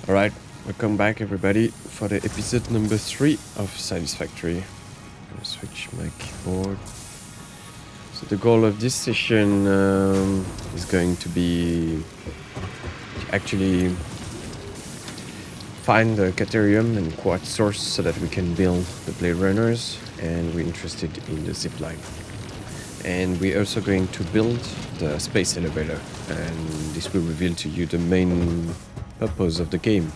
Alright, welcome back everybody for the episode number 3 of Satisfactory. I'm gonna switch my keyboard. So the goal of this session is going to be to actually find the Caterium and Quartz source so that we can build the Blade Runners, and we're interested in the zipline. And we're also going to build the space elevator, and this will reveal to you the main purpose of the game.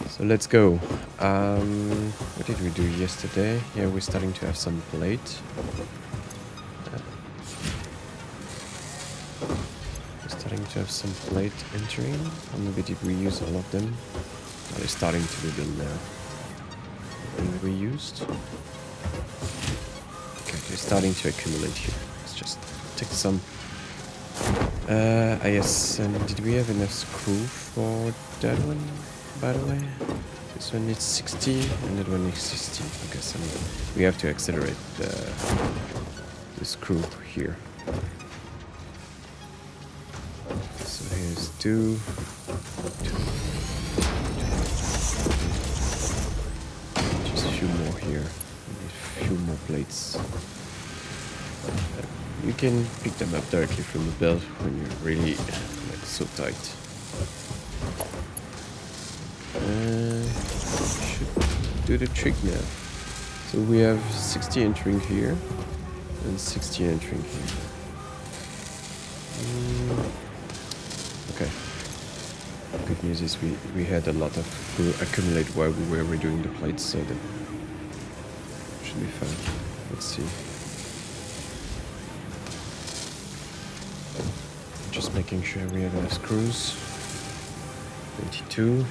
So let's go. What did we do yesterday? Yeah, we're starting to have some plate. We're starting to have some plate entering. Or maybe did we use all of them? Oh, they're starting to be built now. And we used. Okay, they're starting to accumulate here. Let's just take some. Yes, and did we have enough screw for that one, by the way? This one needs 60 and that one needs 60. Okay, so we have to accelerate the screw here. So here's two. Just a few more here. Maybe a few more plates. You can pick them up directly from the belt when you're really like so tight. Should do the trick now. So we have 60 entering here and 60 entering here. Okay. Good news is we had a lot of glue accumulate while we were redoing the plates, so that should be fine. Let's see. Just making sure we have enough screws. 92.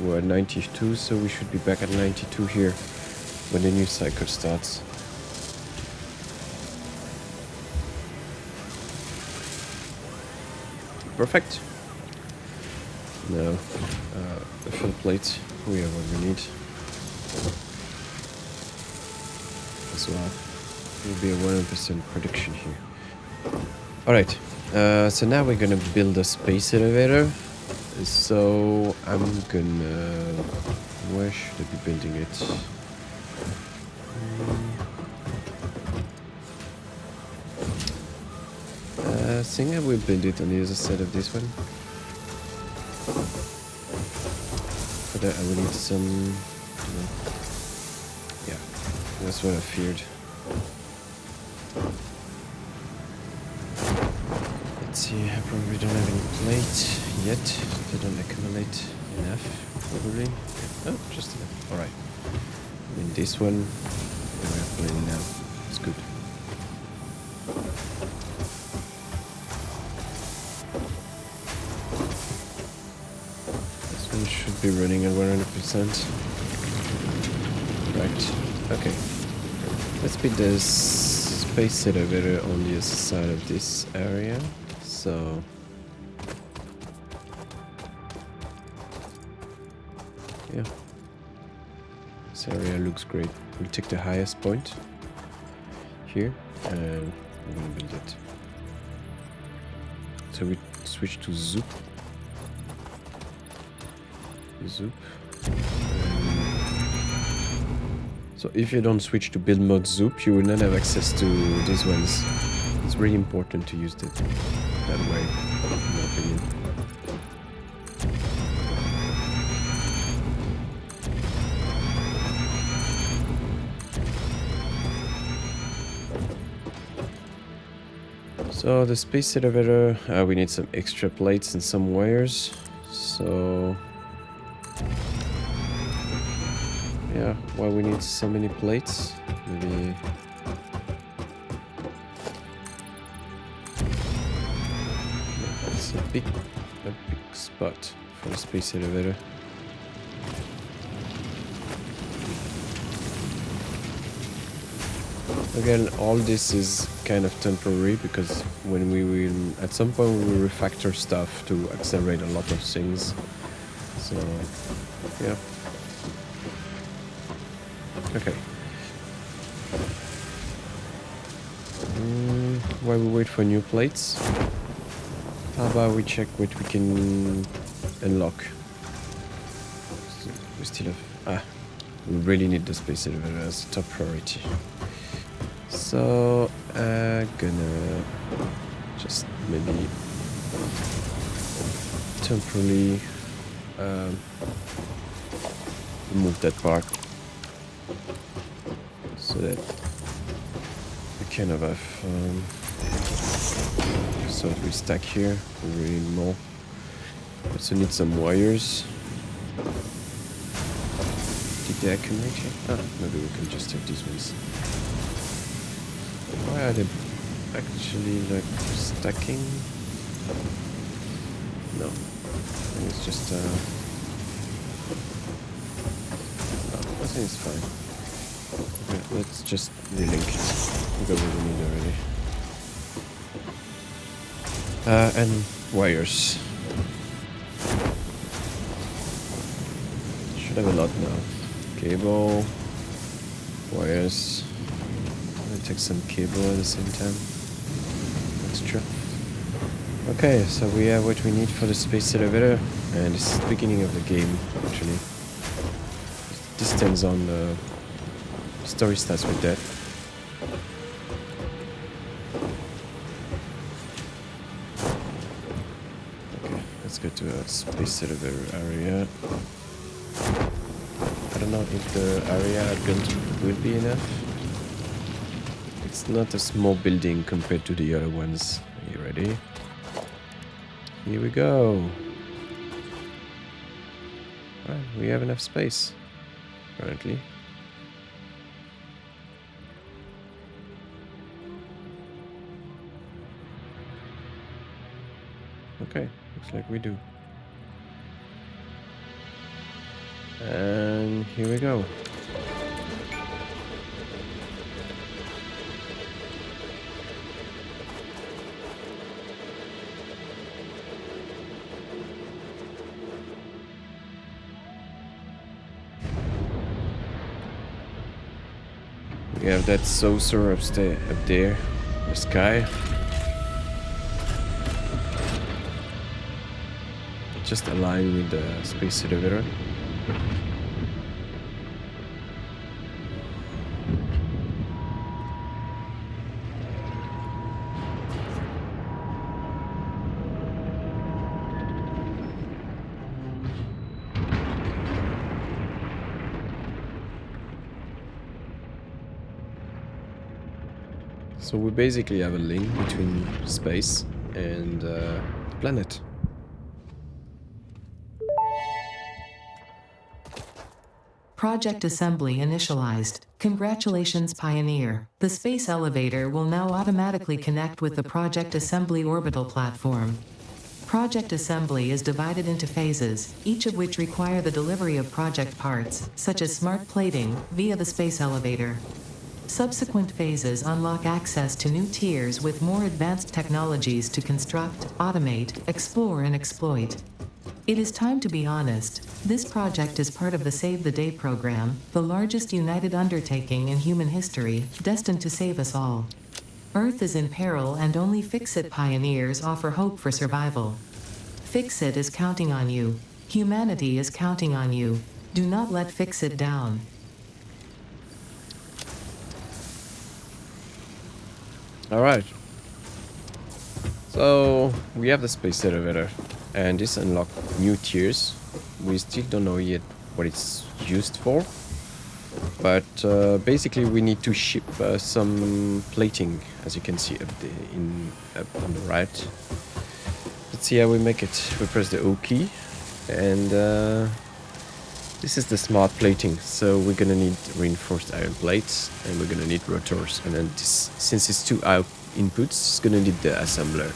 We're at 92, so we should be back at 92 here when the new cycle starts. Perfect. Now, the fill plate. We have what we need. As well. Will be a 100% production here. Alright. So now we're gonna build a space elevator. So I'm gonna... Where should I be building it? I think I will build it on the other side of this one. For that I will need some... Yeah, that's what I feared. Let's see, I probably don't have any plate yet. They don't accumulate enough, probably. Oh, just enough. Alright. I mean, this one, we have plenty now. It's good. This one should be running at 100%. Right. Okay. Let's build this space elevator on the other side of this area. So yeah, this area looks great. We'll take the highest point here and we're gonna build it. So we switch to zoop. Zoop. So if you don't switch to build mode zoop, you will not have access to these ones. It's really important to use that way, in my opinion. So the space elevator, we need some extra plates and some wires. So yeah, why we need so many plates? Maybe it's a big spot for the space elevator. Again, all this is kind of temporary because when we will, at some point, we will refactor stuff to accelerate a lot of things. So, yeah. Okay. While we wait for new plates, how about we check what we can unlock? we still have... we really need the space elevator as a top priority. So, gonna just maybe temporarily remove that part so that we kind of have so that we stack here. We really need more. Also need some wires. Did they connect here? Maybe we can just take these ones. Why are they actually like stacking? No, I think it's just no, I think it's fine. Okay, let's just relink it. We got what we need already. And wires. Should have a lot now. Cable, wires. I'm gonna take some cable at the same time. That's true. Okay, so we have what we need for the space elevator, and this is the beginning of the game, actually. This turns on the story starts with that. Okay, let's go to a space elevator area. I don't know if the area I built will be enough. It's not a small building compared to the other ones. Are you ready? Here we go. Right, we have enough space, apparently. Okay, looks like we do. And here we go. We have that saucer up there, the sky. Just align with the space elevator. So we basically have a link between space and the planet. Project assembly initialized. Congratulations, Pioneer. The space elevator will now automatically connect with the Project Assembly orbital platform. Project assembly is divided into phases, each of which require the delivery of project parts, such as smart plating, via the space elevator. Subsequent phases unlock access to new tiers with more advanced technologies to construct, automate, explore, and exploit. It is time to be honest. This project is part of the Save the Day program, the largest united undertaking in human history, destined to save us all. Earth is in peril and only Fix-It pioneers offer hope for survival. Fix-It is counting on you. Humanity is counting on you. Do not let Fix-It down. Alright. So we have the space elevator, and this unlocks new tiers. We still don't know yet what it's used for, but basically we need to ship some plating, as you can see up on the right. Let's see how we make it. We press the O key, and this is the smart plating. So we're gonna need reinforced iron plates, and we're gonna need rotors, and then this, since it's two out inputs, it's gonna need the assembler.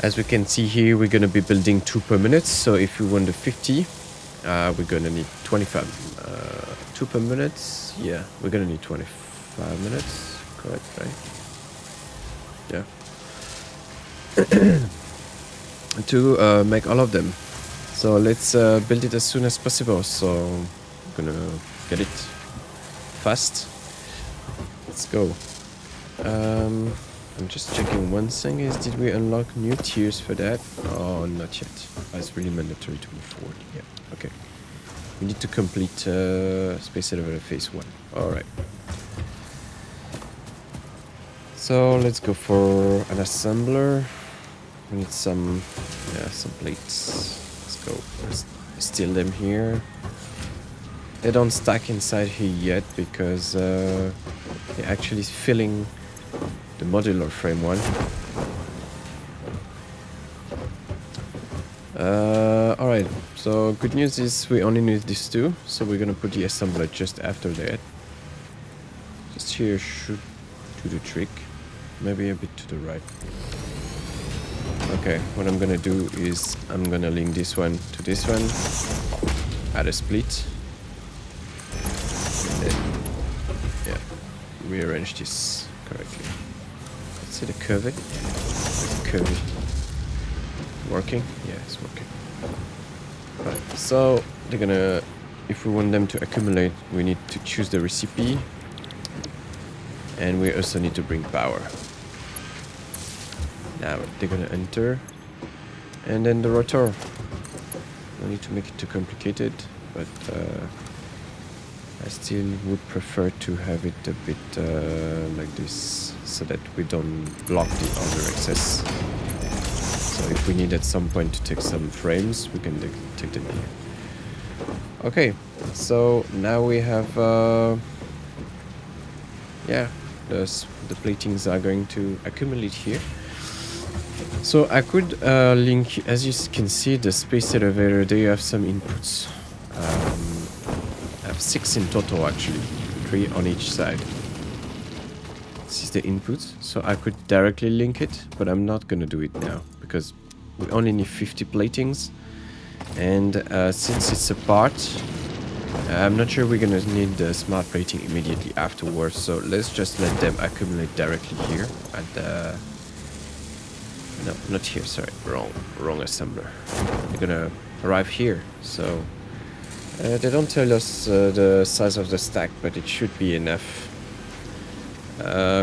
As we can see here, we're gonna be building 2 per minute. So if we want the 50, we're gonna need 25. 2 per minute, yeah, we're gonna need 25 minutes. Correct, right? Yeah. To make all of them. So let's build it as soon as possible. So I'm gonna get it fast. Let's go. I'm just checking one thing is, did we unlock new tiers for that? Oh, not yet. Oh, it's really mandatory to move forward. Yeah, okay. We need to complete Space Elevator Phase 1. Alright. So let's go for an assembler. We need some plates. Let's go. Let's steal them here. They don't stack inside here yet because they're actually filling the modular frame one. Alright, so good news is we only need these two, so we're gonna put the assembler just after that. Just here should do the trick. Maybe a bit to the right. Okay, what I'm gonna do is I'm gonna link this one to this one, add a split, and then, yeah, rearrange this correctly. Let's see the curve. It's curvy. Working? Yeah, it's working. Right, so they're gonna, if we want them to accumulate, we need to choose the recipe, and we also need to bring power. Now they're gonna enter, and then the rotor. No need to make it too complicated, but I still would prefer to have it a bit like this, so that we don't block the other access. So if we need at some point to take some frames, we can take them here. Okay, so now we have, yeah, the platings are going to accumulate here. So I could link, as you can see, the space elevator, there you have some inputs. I have 6 in total actually, 3 on each side. This is the inputs, so I could directly link it, but I'm not gonna do it now because we only need 50 platings, and since it's a part, I'm not sure we're gonna need the smart plating immediately afterwards, so let's just let them accumulate directly here at the... No, not here, sorry, wrong assembler. They're gonna arrive here, so they don't tell us the size of the stack, but it should be enough.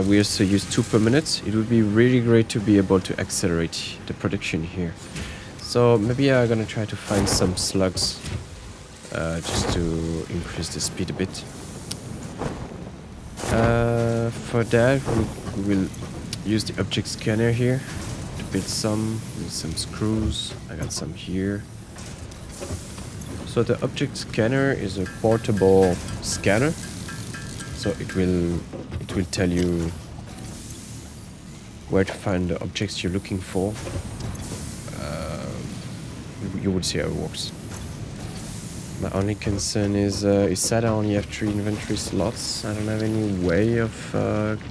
We also use 2 per minute. It would be really great to be able to accelerate the production here. So maybe I'm gonna try to find some slugs just to increase the speed a bit. For that, we will use the object scanner here to build some screws. I got some here. So the object scanner is a portable scanner. So it will tell you where to find the objects you're looking for. You would see how it works. My only concern is SATA only have 3 inventory slots. I don't have any way of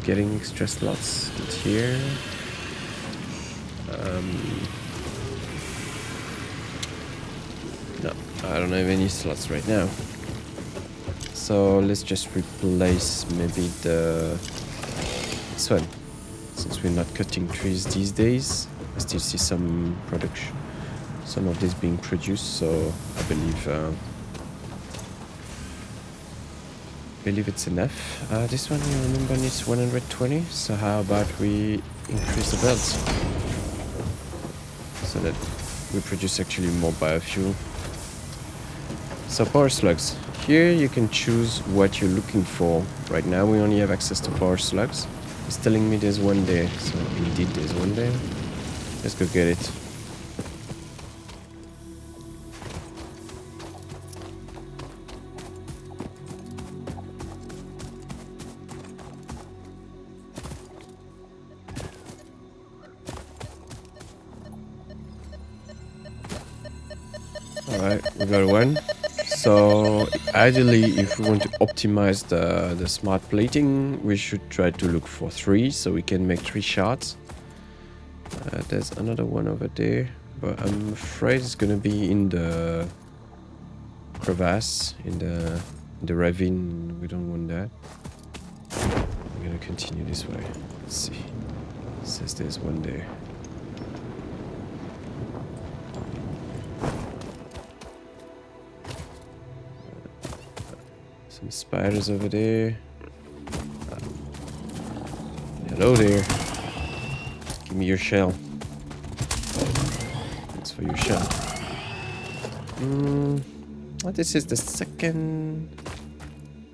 getting extra slots here. No, I don't have any slots right now. So let's just replace maybe this one. Since we're not cutting trees these days, I still see some production, some of this being produced. So I believe it's enough. This one, you remember, needs 120. So how about we increase the belts so that we produce actually more biofuel. So power slugs. Here you can choose what you're looking for. Right now we only have access to power slugs. It's telling me there's one there, so indeed there's one there. Let's go get it. Alright, we got one. So ideally, if we want to optimize the smart plating, we should try to look for 3, so we can make 3 shots. There's another one over there, but I'm afraid it's gonna be in the crevasse, in the ravine. We don't want that. I'm gonna continue this way. Let's see. It says there's one there. Some spiders over there. Hello there. Give me your shell. Thanks for your shell. Oh, this is the second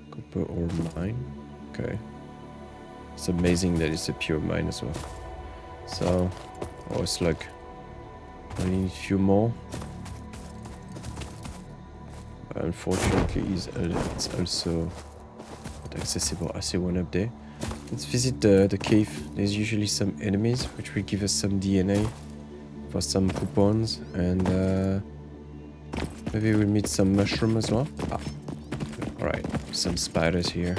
copper ore mine. Okay. It's amazing that it's a pure mine as well. So, oh, it's like I need a few more. Unfortunately, it's also not accessible. I see one up there. Let's visit the cave. There's usually some enemies which will give us some DNA for some coupons, and maybe we'll meet some mushroom as well. Ah. Alright, some spiders here.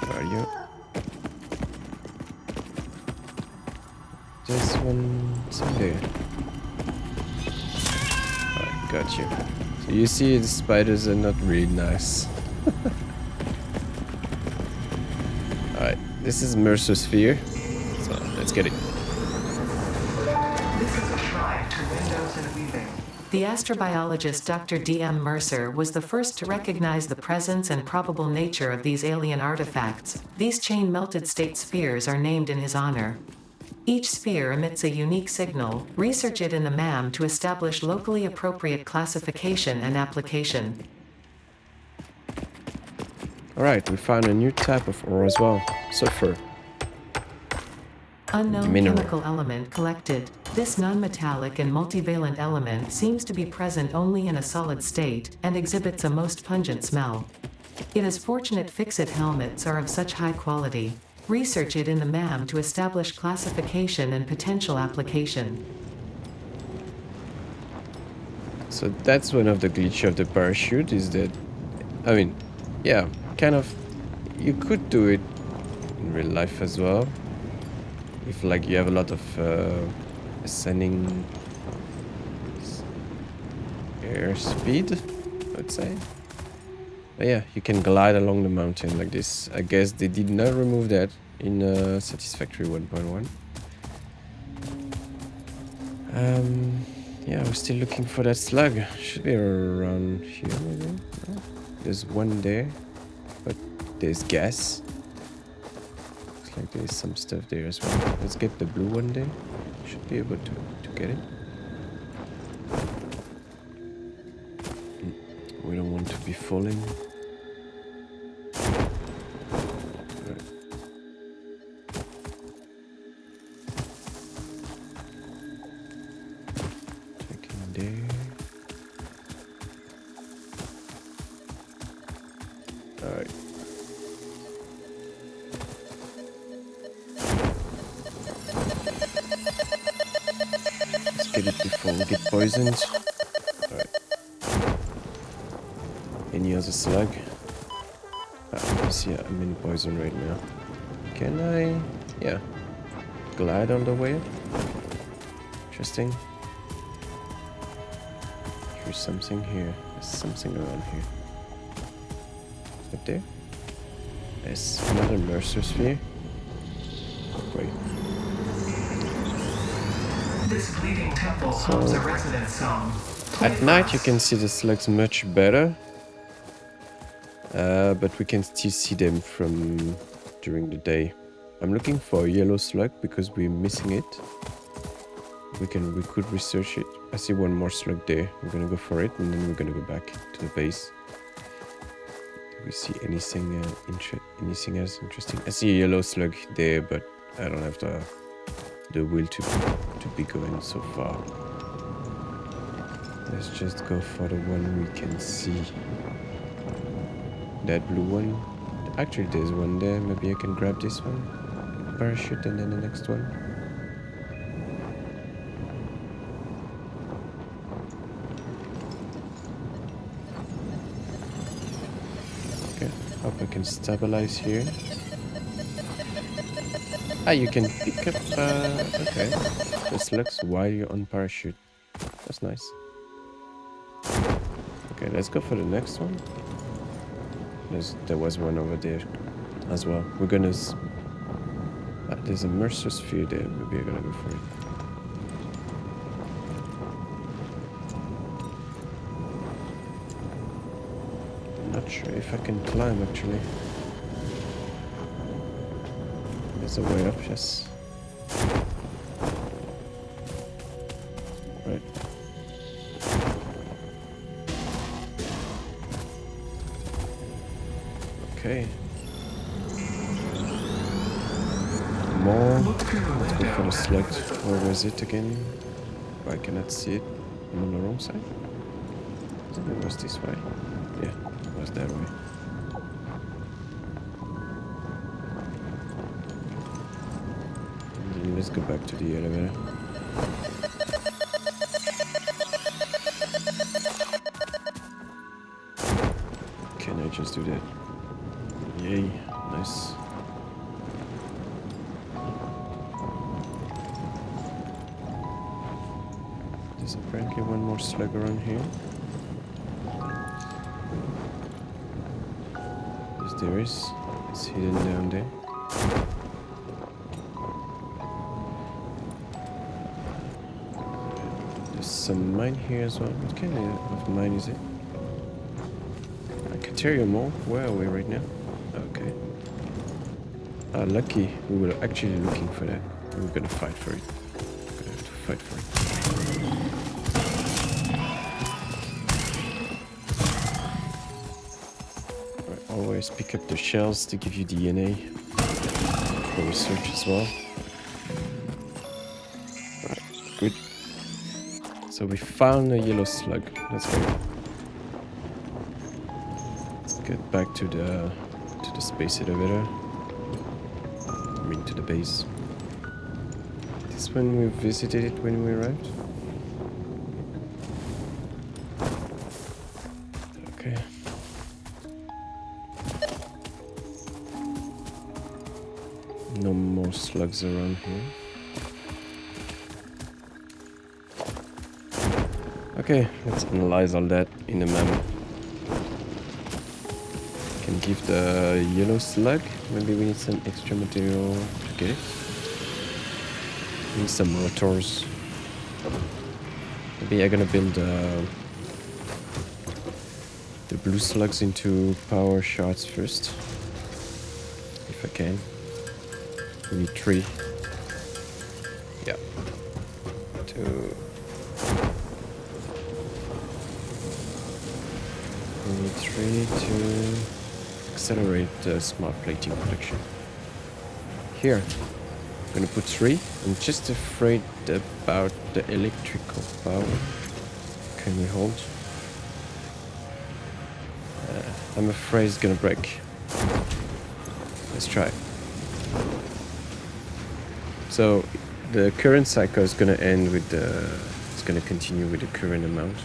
Where are you? There's one somewhere. Alright, got you. So you see the spiders are not really nice. Alright, this is Mercer Sphere. So let's get it. This is a try to Windows and weaving. The astrobiologist Dr. D.M. Mercer was the first to recognize the presence and probable nature of these alien artifacts. These chain-melted state spheres are named in his honor. Each sphere emits a unique signal. Research it in the MAM to establish locally appropriate classification and application. Alright, we found a new type of ore as well. Sulfur. Unknown Mineral. chemical element collected. This non-metallic and multivalent element seems to be present only in a solid state and exhibits a most pungent smell. It is fortunate fix-it helmets are of such high quality. Research it in the MAM to establish classification and potential application. So that's one of the glitches of the parachute, is that, I mean, yeah, kind of, you could do it in real life as well. If like you have a lot of ascending air speed, I'd say. But yeah, you can glide along the mountain like this. I guess they did not remove that in Satisfactory 1.1. Yeah, we're still looking for that slug. Should be around here maybe. No? There's one there, but there's gas. Looks like there's some stuff there as well. Let's get the blue one there. Should be able to get it. We don't want to be falling. Right. Checking there. Alright. Let's get it before we get poisoned. Any other slug? Ah, you see, I'm in poison right now. Can I? Yeah. Glide all the way up? Interesting. There's something here. There's something around here. Up there? Yes, another Mercer Sphere. Great. This bleeding temple holds a residence zone. At night you can see the slugs much better. But we can still see them from during the day. I'm looking for a yellow slug because we're missing it. We could research it. I see one more slug there. We're gonna go for it, and then we're gonna go back to the base. Do we see anything anything else interesting? I see a yellow slug there, but I don't have the will to be going so far. Let's just go for the one we can see. That blue one. Actually, there's one there. Maybe I can grab this one. Parachute, and then the next one. Okay. Hope I can stabilize here. Ah, you can pick up. Okay. The slugs while you're on parachute. That's nice. Okay, let's go for the next one. There was one over there as well. We're gonna... there's a Mercer Sphere there. Maybe I'm gonna go for it. I'm not sure if I can climb, actually. There's a way up, yes. Right. Okay. More. Let's go for the slug. Where is it again? Oh, I cannot see it. I'm on the wrong side. I think it was this way. Yeah, it was that way. And then let's go back to the elevator. Can I just do that? Yay, nice. There's apparently one more slug around here. Yes, there is. It's hidden down there. There's some mine here as well. What kind of mine is it? More. Where are we right now? Okay. Lucky. We were actually looking for that. We were gonna fight for it. We're gonna have to fight for it. Right, always pick up the shells to give you DNA for research as well. Right, good. So we found a yellow slug. Let's go. Get back to the space elevator. I mean to the base. This when we visited it when we arrived. Okay. No more slugs around here. Okay, let's analyze all that in the map. Can give the yellow slug. Maybe we need some extra material to get it. We need some rotors. Maybe I'm gonna build the blue slugs into power shards first. If I can. We need 3. Yeah. 2. We need 3 to accelerate the smart plating production. Here, I'm gonna put 3. I'm just afraid about the electrical power. Can we hold? I'm afraid it's gonna break. Let's try. So the current cycle is gonna end with it's gonna continue with the current amount.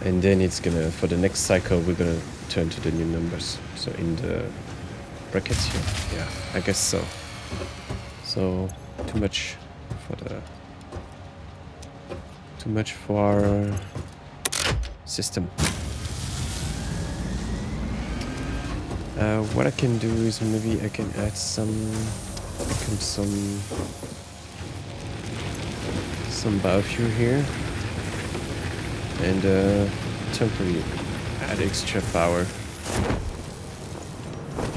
And then it's gonna, for the next cycle, we're gonna turn to the new numbers. So in the brackets here, yeah, I guess so. So too much for our system. What I can do is maybe I can add some biofuel here. And temporarily add extra power,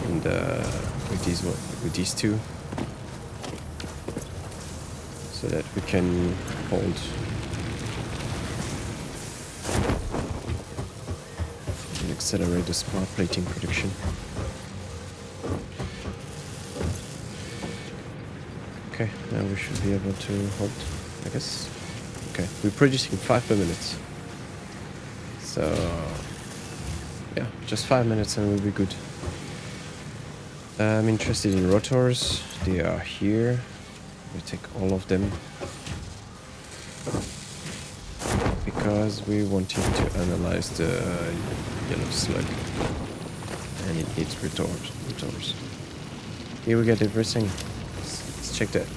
and with these two, so that we can hold and accelerate the smart plating production. Okay, now we should be able to hold, I guess. Okay, we're producing 5 per minute. So, yeah, just 5 minutes and we'll be good. I'm interested in rotors. They are here. We take all of them because we wanted to analyze the yellow slug, and it needs rotors. Here we get everything. Let's check that.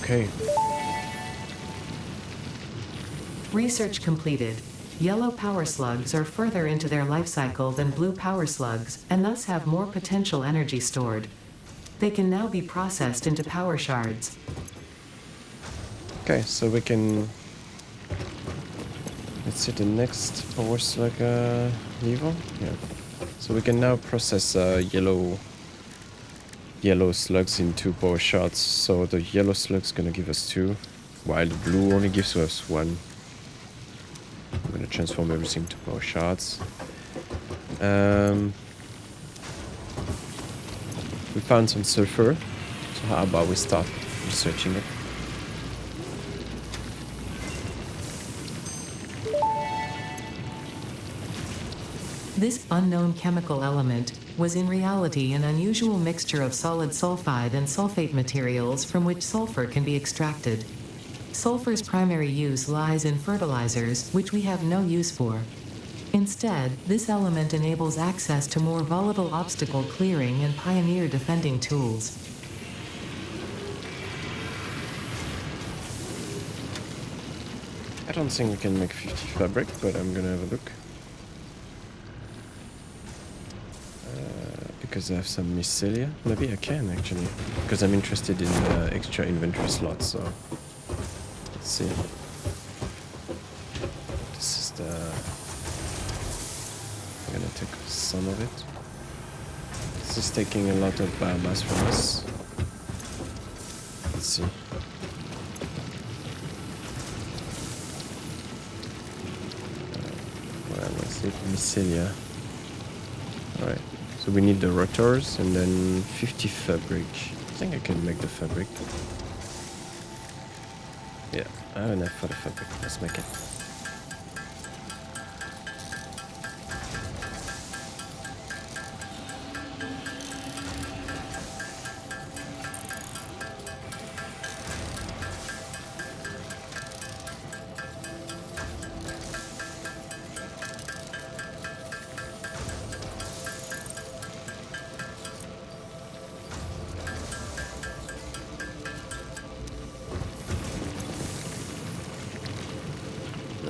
Okay. Research completed. Yellow power slugs are further into their life cycle than blue power slugs, and thus have more potential energy stored. They can now be processed into power shards. Okay, so we can... Let's see the next power slug level. Yeah. So we can now process yellow slugs into power shards. So the yellow slug's gonna give us 2, while the blue only gives us 1. gonna transform everything to power shards. We found some sulfur, so how about we start researching it? This unknown chemical element was in reality an unusual mixture of solid sulfide and sulfate materials from which sulfur can be extracted. Sulfur's primary use lies in fertilizers, which we have no use for. Instead, this element enables access to more volatile obstacle clearing and pioneer defending tools. I don't think we can make 50 fabric, but I'm gonna have a look. Because I have some mycelia. Maybe I can actually, because I'm interested in extra inventory slots, so let's see. This is the... I'm gonna take some of it. This is taking a lot of biomass from us. Let's see. Where was it? Mycelia. Alright. So we need the rotors and then 50 fabric. I think I can make the fabric. Yeah, I have enough for the fabric. Let's make it.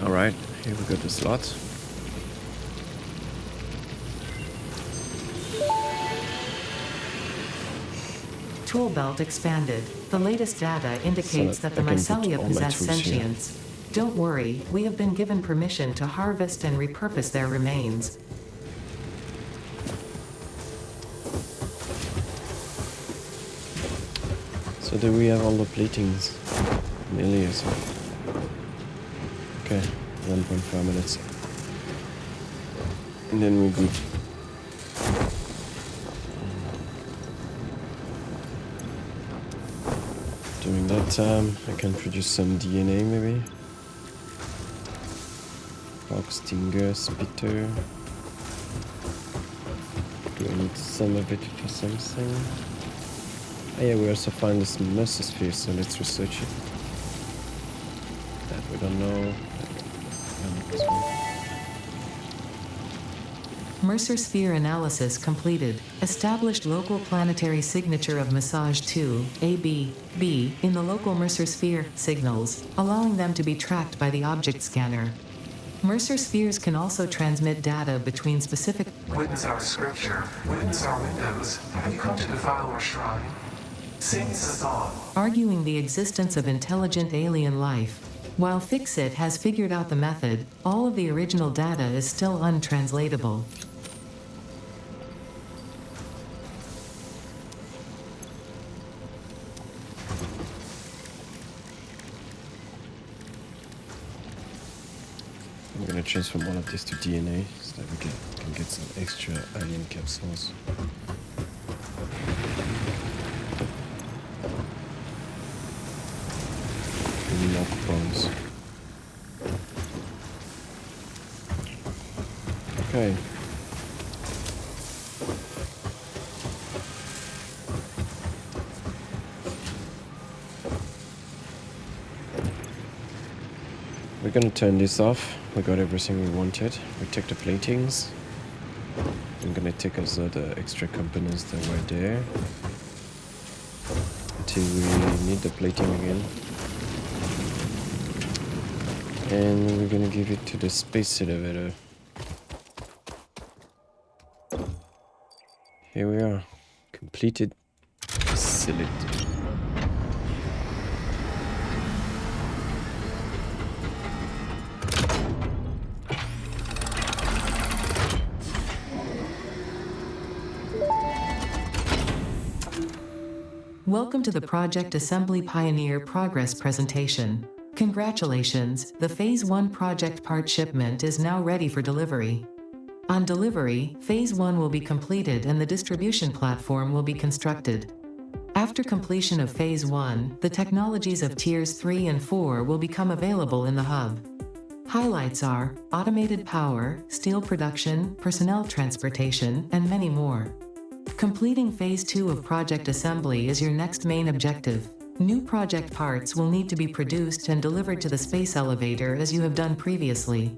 Alright, here we got the slot. Tool belt expanded. The latest data indicates that the mycelia possess sentience. Don't worry, we have been given permission to harvest and repurpose their remains. So do we have all the platings? Nearly or so. Okay, 1.5 minutes. And then we're good. During that time, I can produce some DNA maybe. Fox, stinger, spitter. Do I need some of it for something? Oh yeah, we also found this mesosphere, so let's research it. That we don't know. Mercer sphere analysis completed. Established local planetary signature of massage 2, AB, in the local Mercer sphere signals, allowing them to be tracked by the object scanner. Mercer spheres can also transmit data between specific... Witness our scripture, witness our windows. Have you come to defile our shrine? Sing us on. Arguing the existence of intelligent alien life. While Fixit has figured out the method, all of the original data is still untranslatable. I'm gonna transform all of this to DNA so that we can get some extra alien capsules. More bones. Okay. We're gonna turn this off. We got everything we wanted. We take the platings. I'm gonna take also the extra components that were there until we need the plating again. And we're gonna give it to the space elevator. Here we are. Completed facility. Welcome to the Project Assembly Pioneer Progress presentation. Congratulations, the Phase 1 project part shipment is now ready for delivery. On delivery, Phase 1 will be completed and the distribution platform will be constructed. After completion of Phase 1, the technologies of Tiers 3 and 4 will become available in the hub. Highlights are automated power, steel production, personnel transportation, and many more. Completing Phase 2 of project assembly is your next main objective. New project parts will need to be produced and delivered to the space elevator as you have done previously.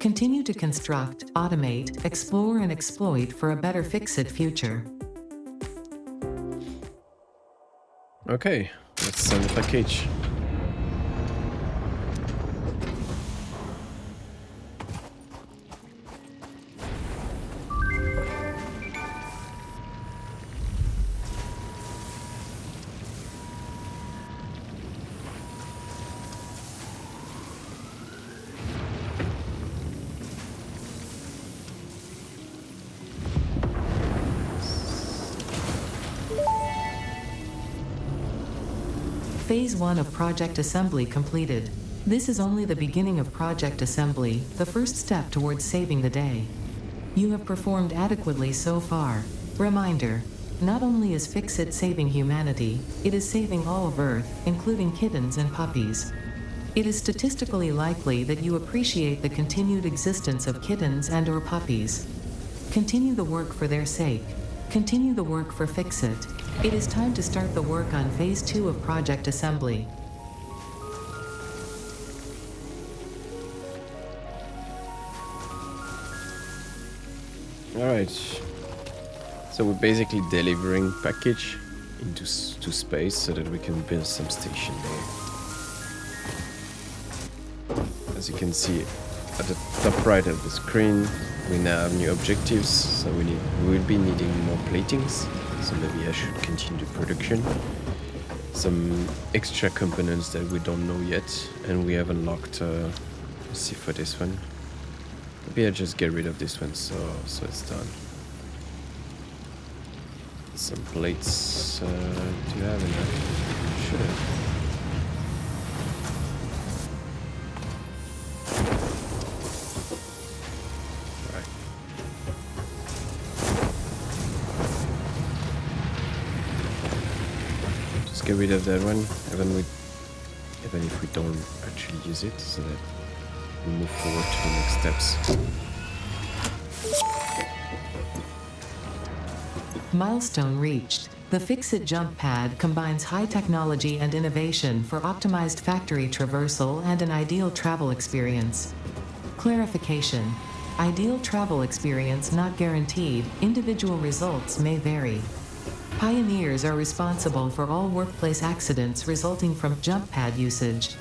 Continue to construct, automate, explore and exploit for a better fix-it future. Okay, let's send the package. Phase 1 of project assembly completed. This is only the beginning of project assembly, the first step towards saving the day. You have performed adequately so far. Reminder, not only is Fix-It saving humanity, it is saving all of Earth, including kittens and puppies. It is statistically likely that you appreciate the continued existence of kittens and/or puppies. Continue the work for their sake. Continue the work for Fix-It. It is time to start the work on Phase 2 of project assembly. Alright, so we're basically delivering package into to space so that we can build some station there. As you can see at the top right of the screen, we now have new objectives, so we will be needing more platings, so maybe I should continue production. Some extra components that we don't know yet, and we have unlocked, let's see for this one. Maybe I just get rid of this one, so it's done. Some plates, do you have enough? Should have. Right. Just get rid of that one, even if we don't actually use it, so that we move forward to the next steps. Milestone reached. The Fix-It jump pad combines high technology and innovation for optimized factory traversal and an ideal travel experience. Clarification. Ideal travel experience not guaranteed, individual results may vary. Pioneers are responsible for all workplace accidents resulting from jump pad usage.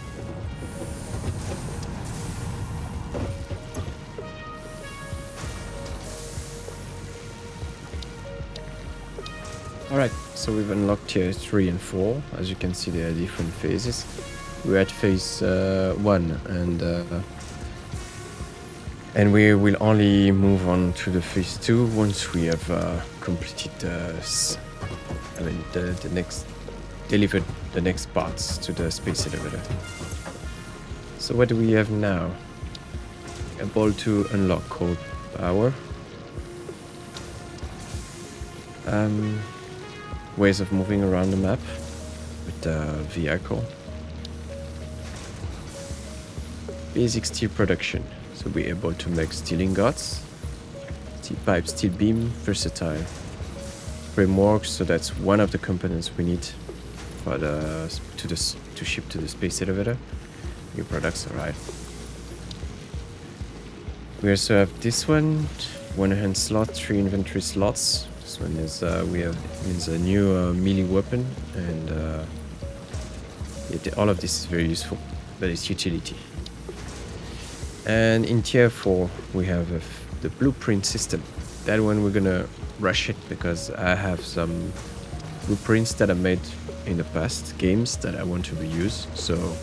Alright, so we've unlocked tier 3 and 4. As you can see, there are different phases. We're at phase 1 and we will only move on to the phase 2 once we have completed the next, delivered the next parts to the space elevator. So what do we have now? A ball to unlock called power. Ways of moving around the map with the vehicle. Basic steel production, so we're able to make steel ingots, steel pipe, steel beam, versatile. Framework, so that's one of the components we need for to ship to the space elevator. New products, alright. We also have this one hand slot, 3 inventory slots. This one is is a new melee weapon, and all of this is very useful, but it's utility. And in tier 4 we have the blueprint system. That one we're gonna rush it because I have some blueprints that I made in the past games that I want to reuse, so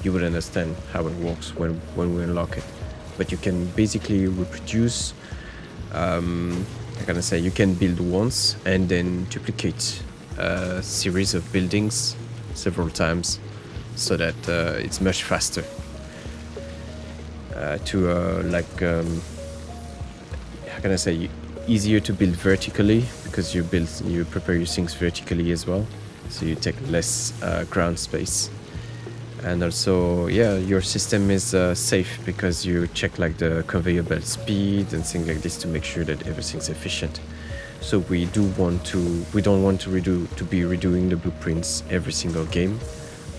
you would understand how it works when we unlock it. But you can basically reproduce, you can build once and then duplicate a series of buildings several times so that it's much faster how can I say, easier to build vertically, because you prepare your things vertically as well, so you take less ground space. And also, yeah, your system is safe because you check like the conveyor belt speed and things like this to make sure that everything's efficient. So we don't want to be redoing the blueprints every single game.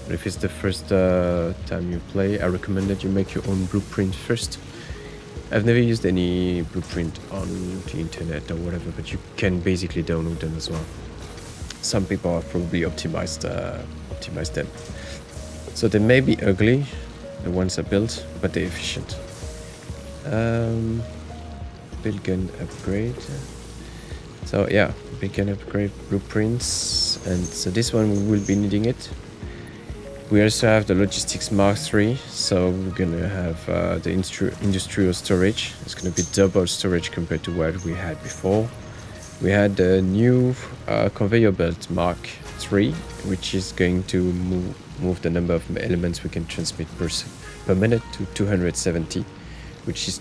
But if it's the first time you play, I recommend that you make your own blueprint first. I've never used any blueprint on the internet or whatever, but you can basically download them as well. Some people have probably optimized them. So they may be ugly, the ones I built, but they're efficient. Build gun upgrade. So yeah, build gun upgrade blueprints, and so this one we will be needing it. We also have the logistics Mark III, so we're gonna have the industrial storage. It's gonna be double storage compared to what we had before. We had the new conveyor belt Mark III, which is going to move the number of elements we can transmit per minute to 270, which is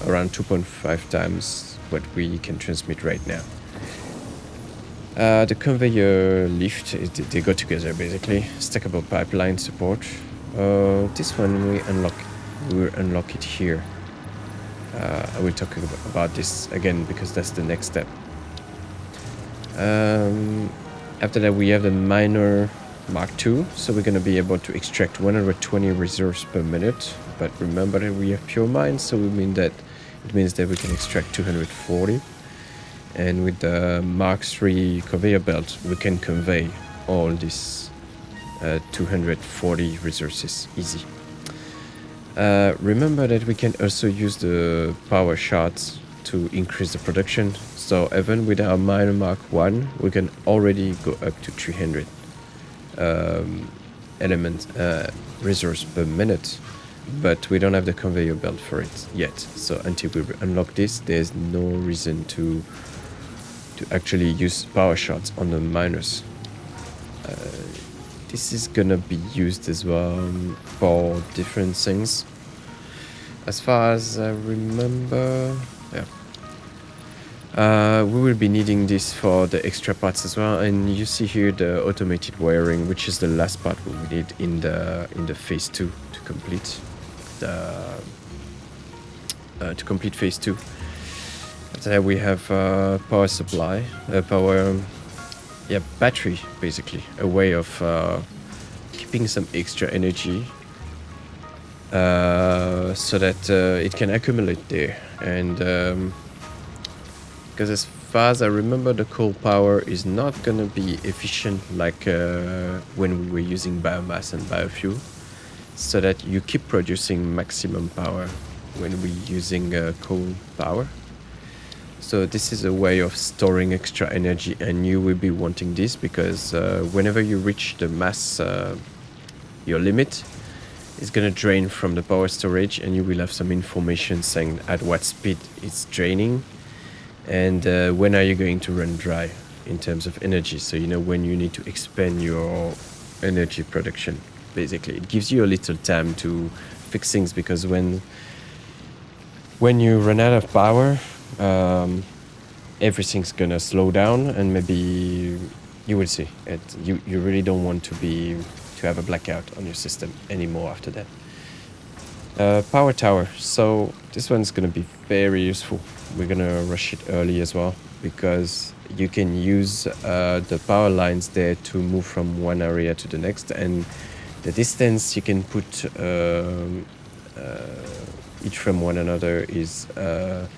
around 2.5 times what we can transmit right now. The conveyor lift, they go together basically. Stackable pipeline support. This one we unlock it here. I will talk about this again because that's the next step. After that we have the miner Mark II, so we're going to be able to extract 120 reserves per minute. But remember that we have pure mines, so it means that we can extract 240. And with the Mark III conveyor belt, we can convey all these 240 resources easy. Remember that we can also use the power shards to increase the production. So even with our miner Mark I, we can already go up to 300 resource per minute. But we don't have the conveyor belt for it yet. So until we unlock this, there's no reason to actually use power shards on the miners. This is gonna be used as well for different things. As far as I remember, yeah. We will be needing this for the extra parts as well, and you see here the automated wiring, which is the last part we will need in the phase 2 to complete phase 2. After that we have power supply, battery, basically a way of keeping some extra energy so that it can accumulate there. And because as far as I remember, the coal power is not gonna be efficient like when we were using biomass and biofuel, so that you keep producing maximum power when we're using coal power. So this is a way of storing extra energy, and you will be wanting this because whenever you reach the mass, your limit, it's gonna drain from the power storage, and you will have some information saying at what speed it's draining and when are you going to run dry in terms of energy. So you know when you need to expand your energy production. Basically, it gives you a little time to fix things, because when you run out of power, everything's gonna slow down, and maybe you will see it. You really don't want to have a blackout on your system anymore after that. Power tower. So this one's gonna be very useful. We're gonna rush it early as well, because you can use the power lines there to move from one area to the next, and the distance you can put each from one another is a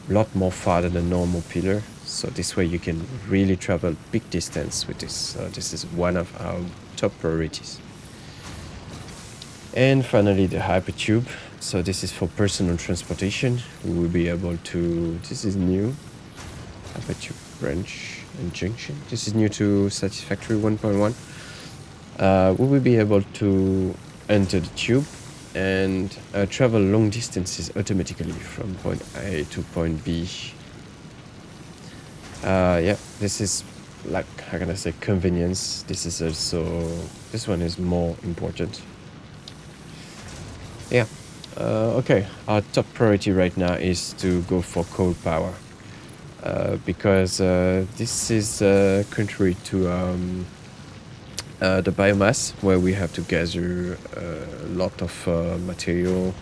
lot more far than a normal pillar. So this way you can really travel big distance with this. This is one of our top priorities. And finally, the hypertube. So this is for personal transportation. We will be able to, this is new, hypertube branch and junction. This is new to Satisfactory 1.1. We will be able to enter the tube and travel long distances automatically from point A to point B. Yeah, this is like, how can I say, convenience. This one is more important. Yeah. Okay, our top priority right now is to go for coal power. Because this is contrary to the biomass, where we have to gather a lot of material,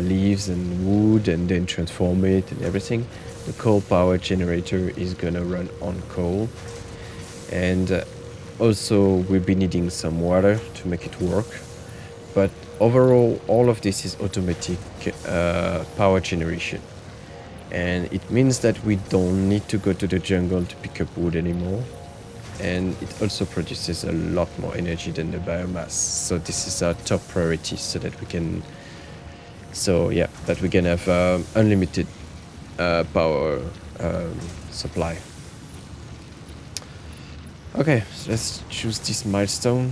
leaves and wood, and then transform it and everything. The coal power generator is gonna run on coal, and also we'll be needing some water to make it work. But overall, all of this is automatic power generation. And it means that we don't need to go to the jungle to pick up wood anymore. And it also produces a lot more energy than the biomass. So this is our top priority, so that we can, have unlimited power supply. Okay, so let's choose this milestone.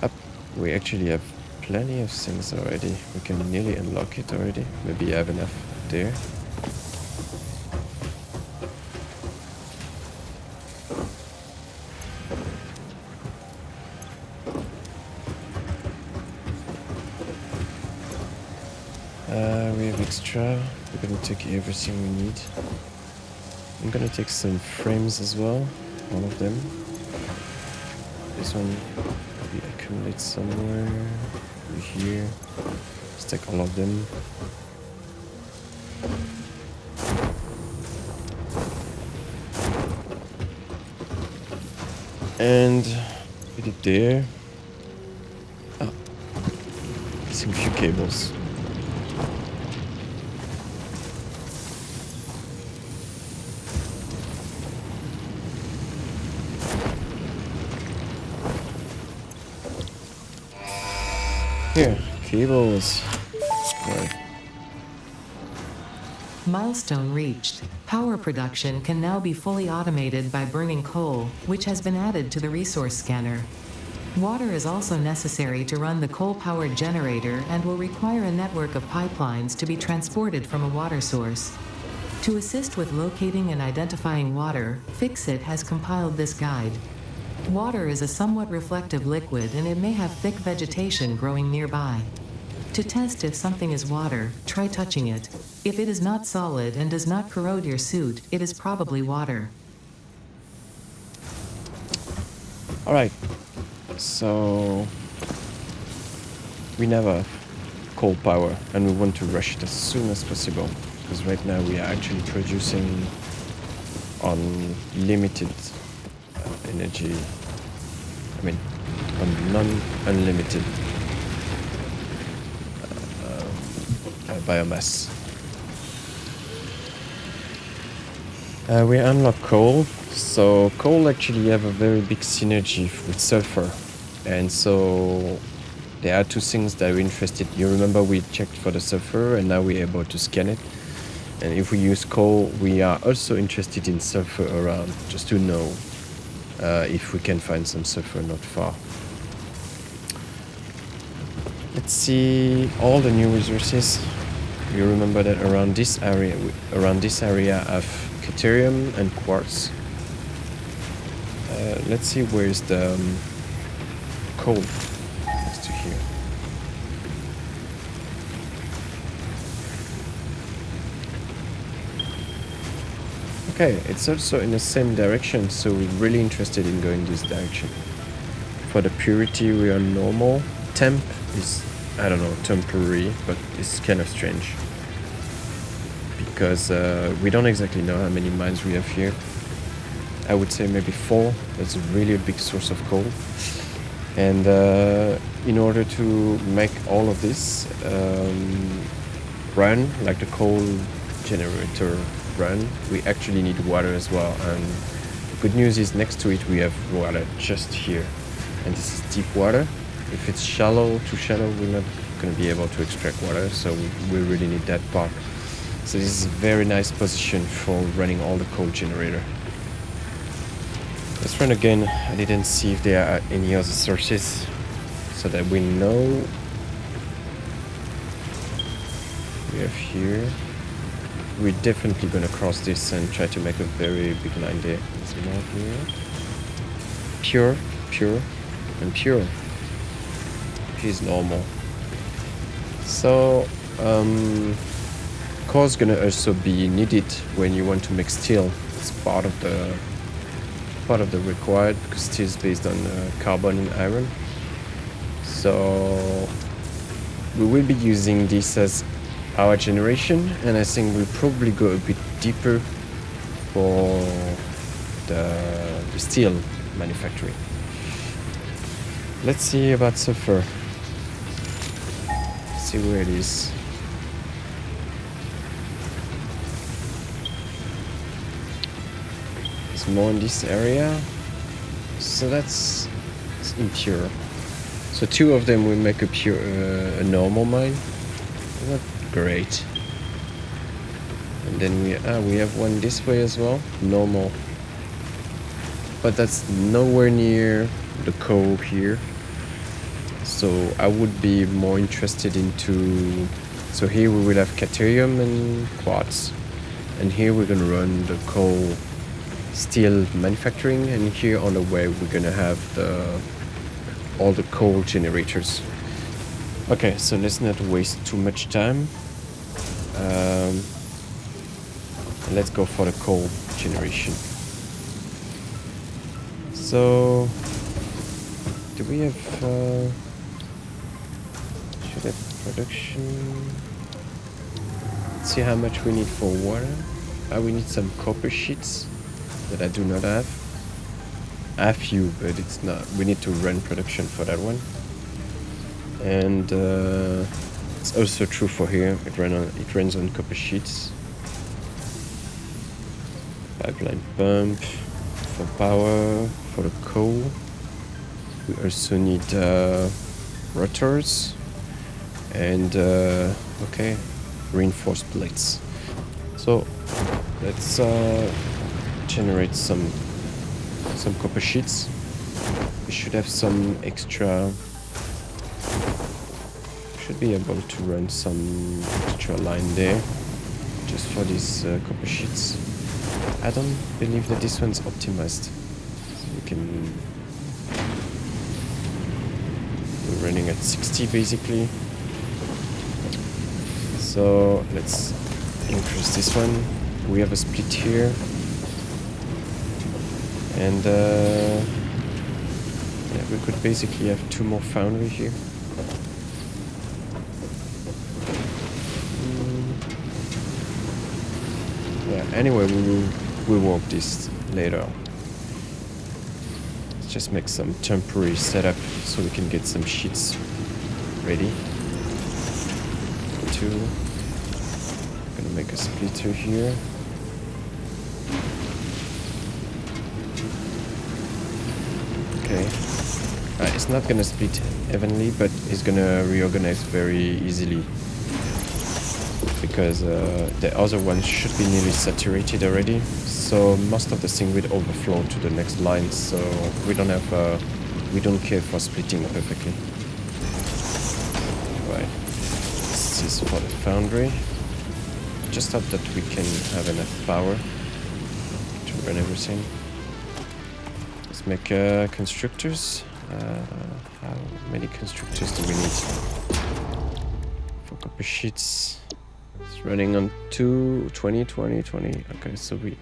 Up, we actually have plenty of things already. We can nearly unlock it already. Maybe I have enough there. We have extra. We're gonna take everything we need. I'm gonna take some frames as well. All of them. This one we accumulate somewhere. Here. Let's take all of them. And put it there. Oh, missing a few cables. Here, cables. Right. Milestone reached. Power production can now be fully automated by burning coal, which has been added to the resource scanner. Water is also necessary to run the coal-powered generator and will require a network of pipelines to be transported from a water source. To assist with locating and identifying water, Fixit has compiled this guide. Water is a somewhat reflective liquid, and it may have thick vegetation growing nearby. To test if something is water, try touching it. If it is not solid and does not corrode your suit, it is probably water. Alright, so we never have coal power, and we want to rush it as soon as possible, because right now we are actually producing on limited energy, on non-unlimited biomass. We unlock coal, so coal actually have a very big synergy with sulfur, and so there are two things that we're interested. You remember we checked for the sulfur, and now we're able to scan it. And if we use coal, we are also interested in sulfur around, just to know if we can find some sulfur not far. Let's see all the new resources. You remember that around this area of Caterium and quartz. Let's see where's the coal next to here. Okay, it's also in the same direction, so we're really interested in going this direction. For the purity, we are normal. Temp is, I don't know, temporary, but it's kind of strange. Because we don't exactly know how many mines we have here. I would say maybe 4. That's really a big source of coal. And in order to make all of this run, like the coal generator run, we actually need water as well. And the good news is next to it we have water just here. And this is deep water. If it's too shallow, we're not going to be able to extract water, so we really need that part. So this is a very nice position for running all the coal generator. Let's run again. I didn't see if there are any other sources, so that we know. We have here. we're definitely gonna cross this and try to make a very big line there. There's more here. Pure, pure, and pure. Is normal. So core's gonna also be needed when you want to make steel. It's part of the required, because steel is based on carbon and iron. So we will be using this as our generation, and I think we'll probably go a bit deeper for the steel manufacturing. Let's see about sulfur. See where it is. There's more in this area. So that's impure. So 2 of them will make a pure, a normal mine. Not great. And then we have one this way as well, normal. But that's nowhere near the coal here. So I would be more interested into. So here we will have Caterium and quartz, and here we're gonna run the coal steel manufacturing, and here on the way we're gonna have all the coal generators. Okay, so let's not waste too much time. Let's go for the coal generation. So do we have should have production? Let's see how much we need for water. We need some copper sheets that I do not have. I have few, but it's not. We need to run production for that one. And it's also true for here. It runs on copper sheets. Pipeline pump for power, for the coal. We also need rotors and okay, reinforced plates. So let's generate some copper sheets. We should have some extra. Should be able to run some extra line there just for these copper sheets. I don't believe that this one's optimized. So we can. We're running at 60 basically. So let's increase this one. We have a split here. And yeah, we could basically have 2 more foundry here. Yeah, anyway, we'll work this later. Let's just make some temporary setup so we can get some sheets ready. 2. Gonna make a splitter here. Okay. It's not gonna split evenly, but it's gonna reorganize very easily. Because the other one should be nearly saturated already, so most of the thing will overflow to the next line. So we don't care for splitting perfectly. Right, this is for the foundry. Just hope that we can have enough power to run everything. Let's make constructors. How many constructors do we need for copper sheets? It's running on 20, 20. Okay, so we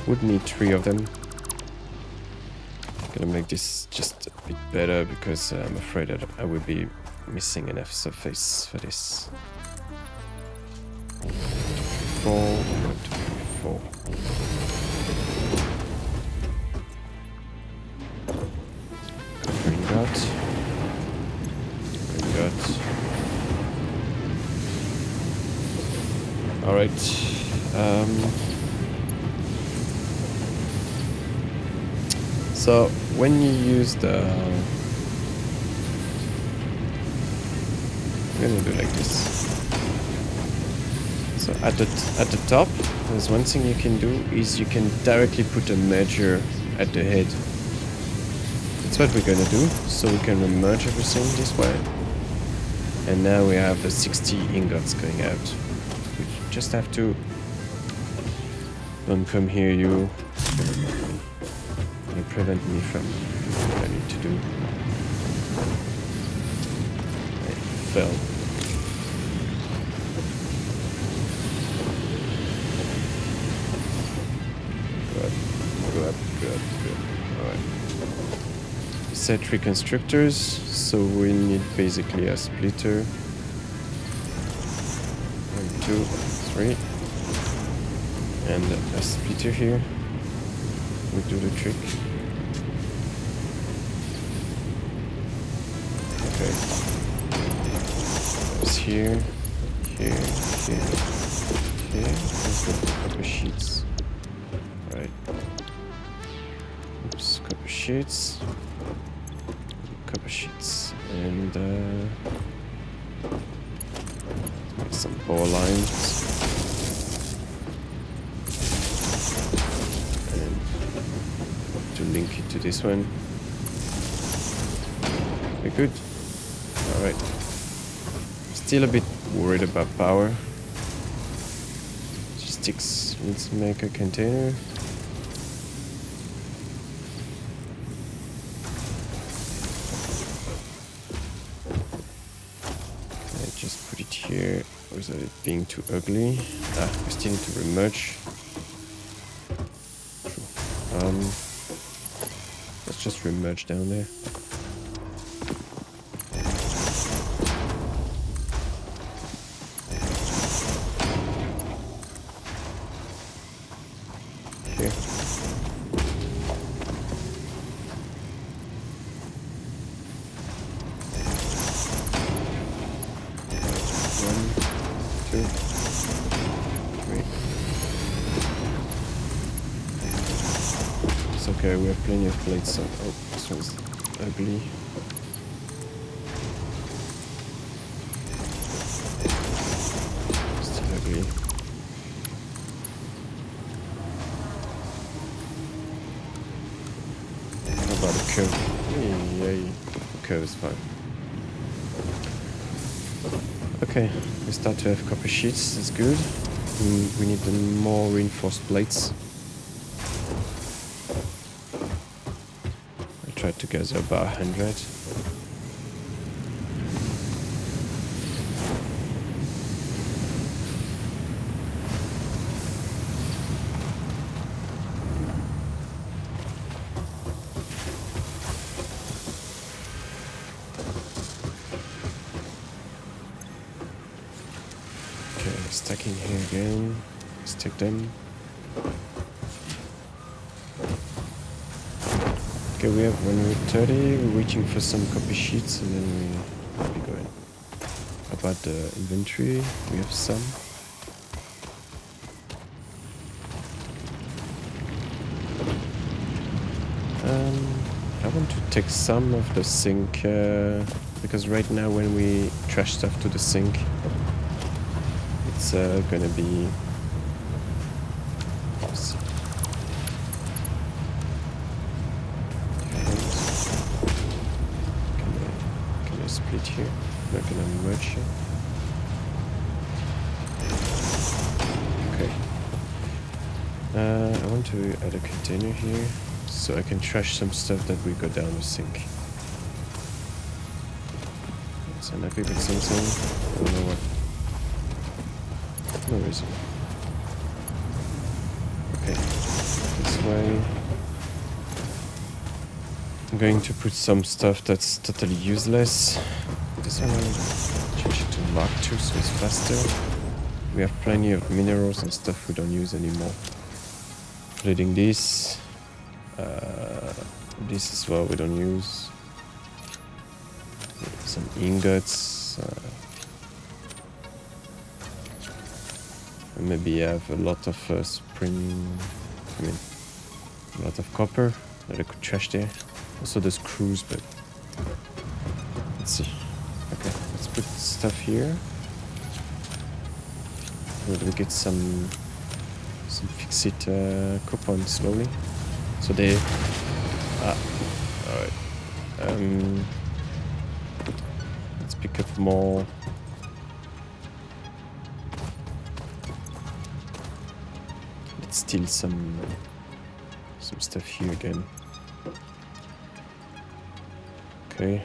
would need 3 of them. Gonna make this just a bit better because I'm afraid that I will be missing enough surface for this. 4, 4. Green dot. Green dot. All right. So when you use the, I'm gonna do like this. So at the top, there's one thing you can do is you can directly put a merger at the head. That's what we're gonna do. So we can merge everything this way. And now we have the 60 ingots going out. just have to. Don't come here, you. Gonna prevent me from what I need to do. I fell. Good. Alright. We set 3 constructors, so we need basically a splitter. 1, 2, 3. And a splitter here. We do the trick. Okay. It's here. Let's go for copper sheets. Right. Oops, copper sheets. And make some power lines. And to link it to this one. We're good. Alright. Still a bit worried about power. Sticks. Let's make a container. Just put it here without it being too ugly. We still need to remerge. Let's just remerge down there. Here. It's okay, we have plenty of plates, so... Oh, this one's ugly. Still ugly. How about a curve? Yay. Curve is fine. Okay, we start to have copper sheets, that's good. We need more reinforced plates. I tried to gather about 100. Stacking here again. Stack them. Okay, we have 130. We're waiting for some copy sheets and then we'll be going. About the inventory, we have some. I want to take some of the sink because right now when we trash stuff to the sink, it's gonna be. Can I split here? I'm not gonna merge here. Okay. I want to add a container here so I can trash some stuff that we got down the sink. So I'm happy with something. I don't know what. No reason. Okay, this way. I'm going to put some stuff that's totally useless. This one I'll change it to Mark II so it's faster. We have plenty of minerals and stuff we don't use anymore. Including this. This as well we don't use. Some ingots. Maybe have a lot of a lot of copper that I could trash there. Also the screws, but let's see. Okay, let's put stuff here. We'll get some fix-it coupons slowly. So they alright. Let's pick up more. let's steal some stuff here again. Okay.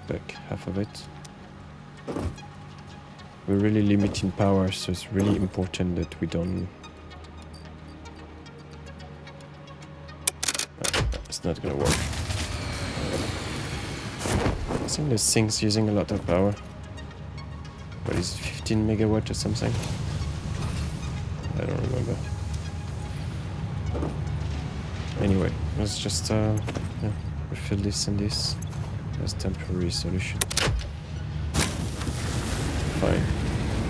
Back half of it. We're really limiting power, so it's really important that we don't... It's not gonna work. I think this thing's using a lot of power. What is it, 15 megawatt or something? I don't remember. Anyway, let's just yeah, refill this and this as temporary solution. Fine.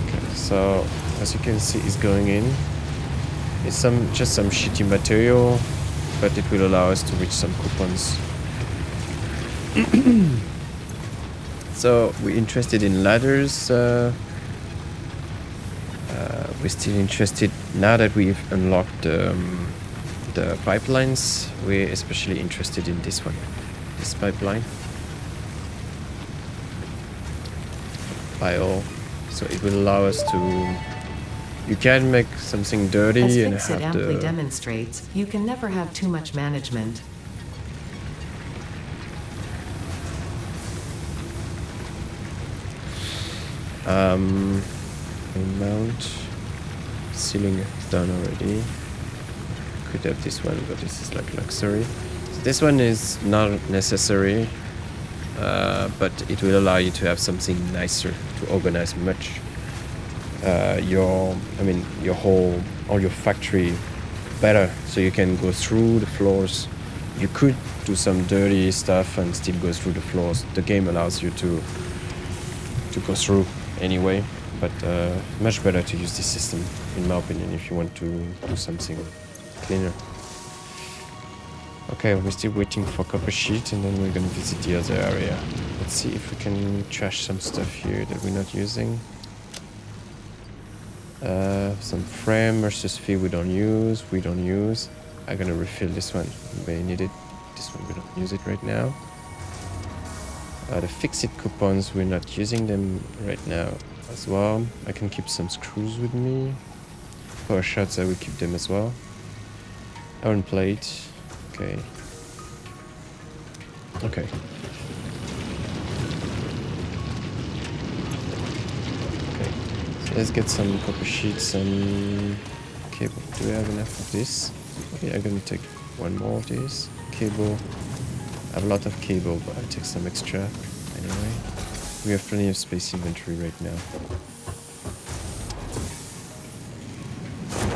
Okay, so as you can see, it's going in. It's just some shitty material, but it will allow us to reach some coupons. So we're interested in ladders. We're still interested now that we've unlocked the pipelines. We're especially interested in this one, this pipeline. Pile. So it will allow us to. You can make something dirty As and Fixit have amply the. demonstrates, you can never have too much management. Mount. Ceiling is done already. Could have this one, but this is like luxury. So this one is not necessary, but it will allow you to have something nicer to organize much. Your all your factory better, so you can go through the floors. You could do some dirty stuff and still go through the floors. The game allows you to go through anyway, but much better to use this system, in my opinion, if you want to do something cleaner. Okay, we're still waiting for copper sheet, and then we're gonna visit the other area. Let's see if we can trash some stuff here that we're not using. Some frame versus fee we don't use. I'm gonna refill this one. We may need it. This one we don't use it right now. The Fixit coupons, we're not using them right now as well. I can keep some screws with me. Power shots, I will keep them as well. Iron plate. Okay. Okay. Okay. So let's get some copper sheets and cable. Do we have enough of this? Okay, I'm gonna take one more of this. Cable. I have a lot of cable, but I'll take some extra anyway. We have plenty of space inventory right now.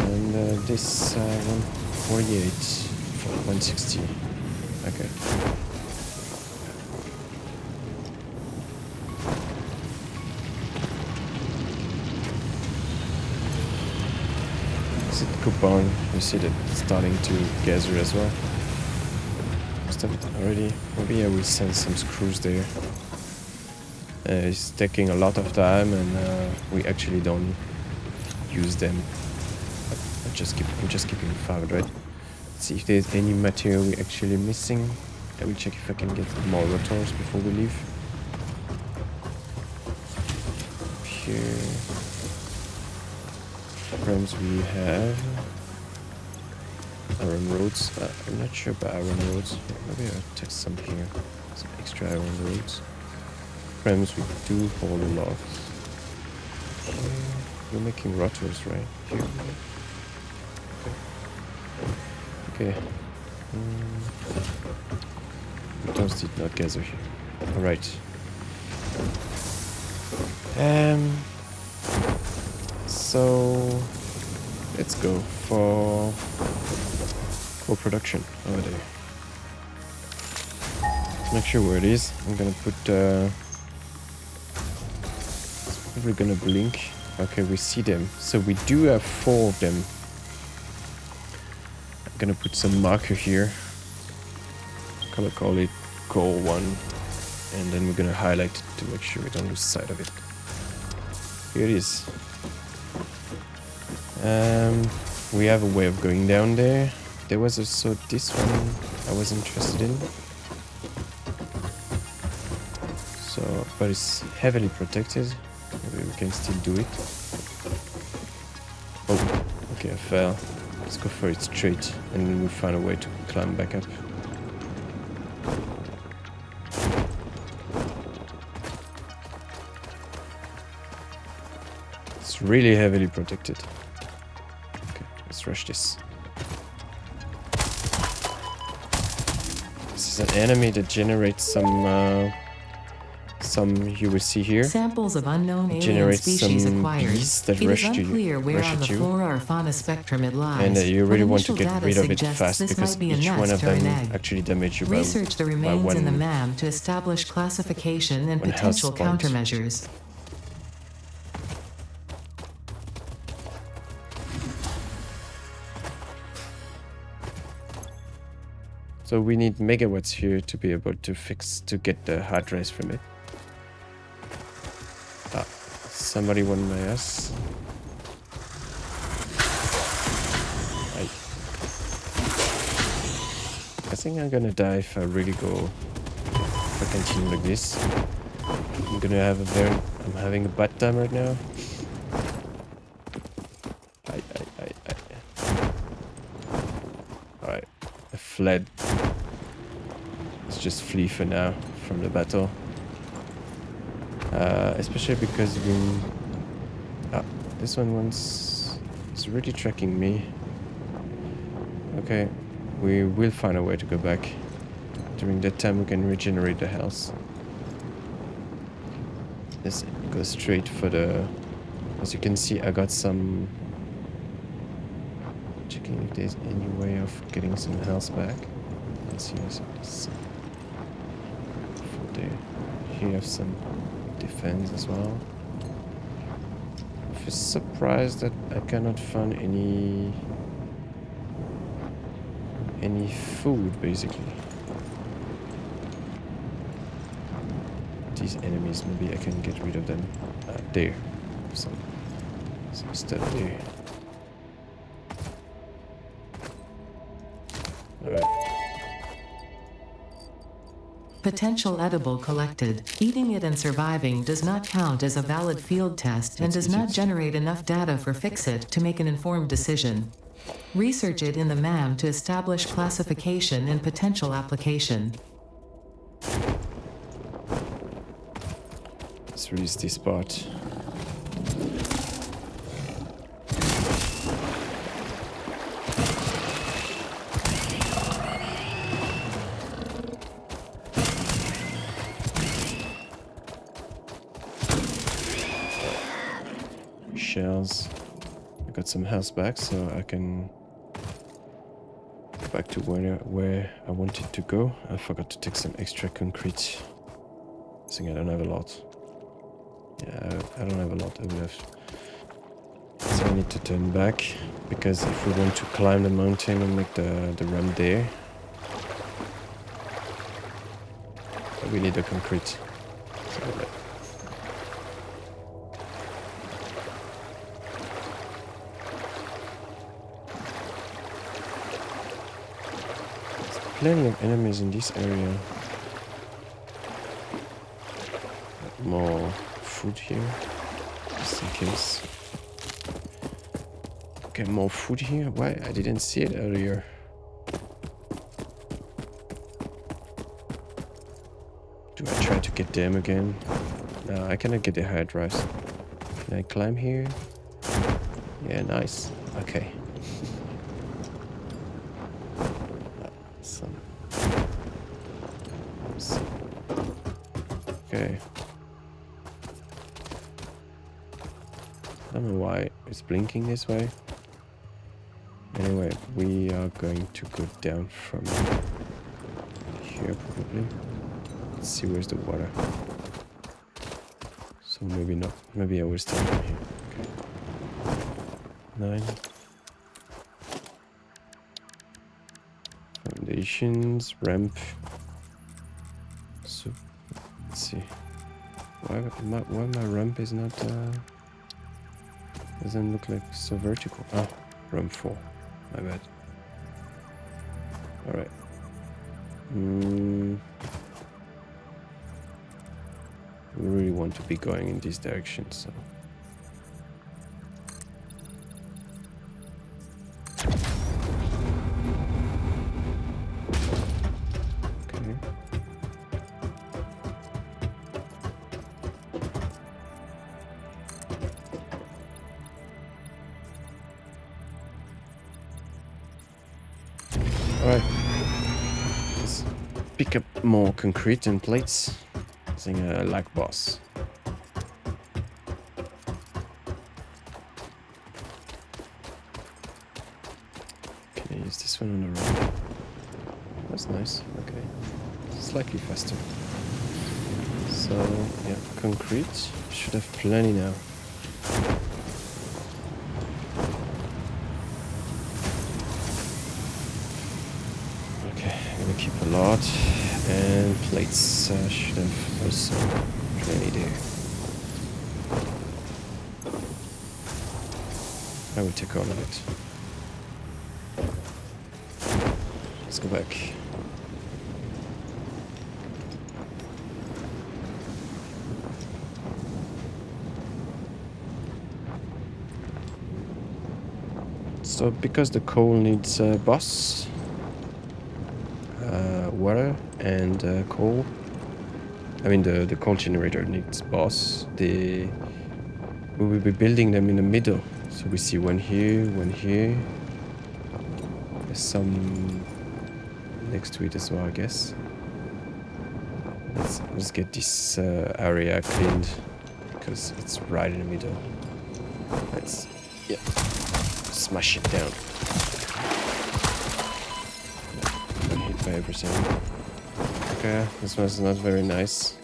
And this 148 for 160. Okay. Is it coupon? You see that it's starting to gather as well. Most of it already. Maybe I will send some screws there. It's taking a lot of time, and we actually don't use them. I'm just keeping 500. Let's see if there's any material we're actually missing. I will check if I can get more rotors before we leave. Here, frames we have. Iron rods. I'm not sure about iron rods. Maybe I'll test some here. Some extra iron rods. Frames we do hold a lot. We're making rotors, right? Here. Okay. Rotors did not gather here. Alright. So let's go for co-production over there. Not sure where it is. I'm gonna put we're gonna blink. Okay, we see them. So we do have 4 of them. I'm gonna put some marker here. I'm gonna call it goal 1. And then we're gonna highlight it to make sure we don't lose sight of it. Here it is. We have a way of going down there. There was also this one I was interested in. So, but it's heavily protected. Maybe we can still do it. Oh, okay, I fail. Let's go for it straight, and then we'll find a way to climb back up. It's really heavily protected. Okay, let's rush this. This is an enemy that generates some you will see here. Samples of unknown alien Generates species some acquired. bees that It rush is to unclear you, where rush on the at you, flora or fauna spectrum it lies. and you really but want to initial get data rid of it suggests fast this because might be a each one of nest or an them egg. actually damage you by Research the remains in the one. MAM to establish classification and one health potential point. countermeasures. So we need megawatts here to be able to get the hard drives from it. Ah, somebody won my ass. I think I'm gonna die if I really go, if I continue like this. I'm having a bad time right now. Alright, I fled. Let's just flee for now from the battle. Especially because this one is really tracking me. Okay, we will find a way to go back. During that time we can regenerate the health. Let's go straight for the... As you can see, I got some... Checking if there's any way of getting some health back. Let's see, here you have some defense as well. I'm surprised that I cannot find any food, basically. These enemies, maybe I can get rid of them. There, some stuff there. Alright. Potential edible collected. Eating it and surviving does not count as a valid field test and does not generate enough data for Fixit to make an informed decision. Research it in the MAM to establish classification and potential application. Let's release this part. Shells. I got some health back, so I can go back to where I wanted to go. I forgot to take some extra concrete. I think I don't have a lot. Yeah, I don't have a lot. I will have. So I need to turn back because if we want to climb the mountain and make the run there, we need the concrete. So plenty of enemies in this area. More food here, just in case. Okay, more food here. Why? I didn't see it earlier. Do I try to get them again? No, I cannot get the hard drives. Can I climb here? Yeah, nice. Okay. Okay. I don't know why it's blinking this way. Anyway, we are going to go down from here probably. Let's see where's the water. So maybe not. Maybe I will start from here. Okay. 9. Foundations, ramp. So let's see. Why my ramp is not doesn't look like so vertical. Ah, ramp 4. My bad. Alright. We really want to be going in this direction, so Alright. Let's pick up more concrete and plates. Using a like boss. Can I use this one on the right? That's nice. Okay. Slightly faster. So, yeah, concrete. Should have plenty now. Okay, I'm gonna keep a lot. And plates should have also plenty there. I will take all of it. Let's go back. So because the coal needs boss, water and coal, I mean the coal generator needs boss, we will be building them in the middle. So we see one here, there's some next to it as well, I guess. Let's get this area cleaned because it's right in the middle. Let's, yeah, smash it down. Got hit by everything. Okay, this one's not very nice.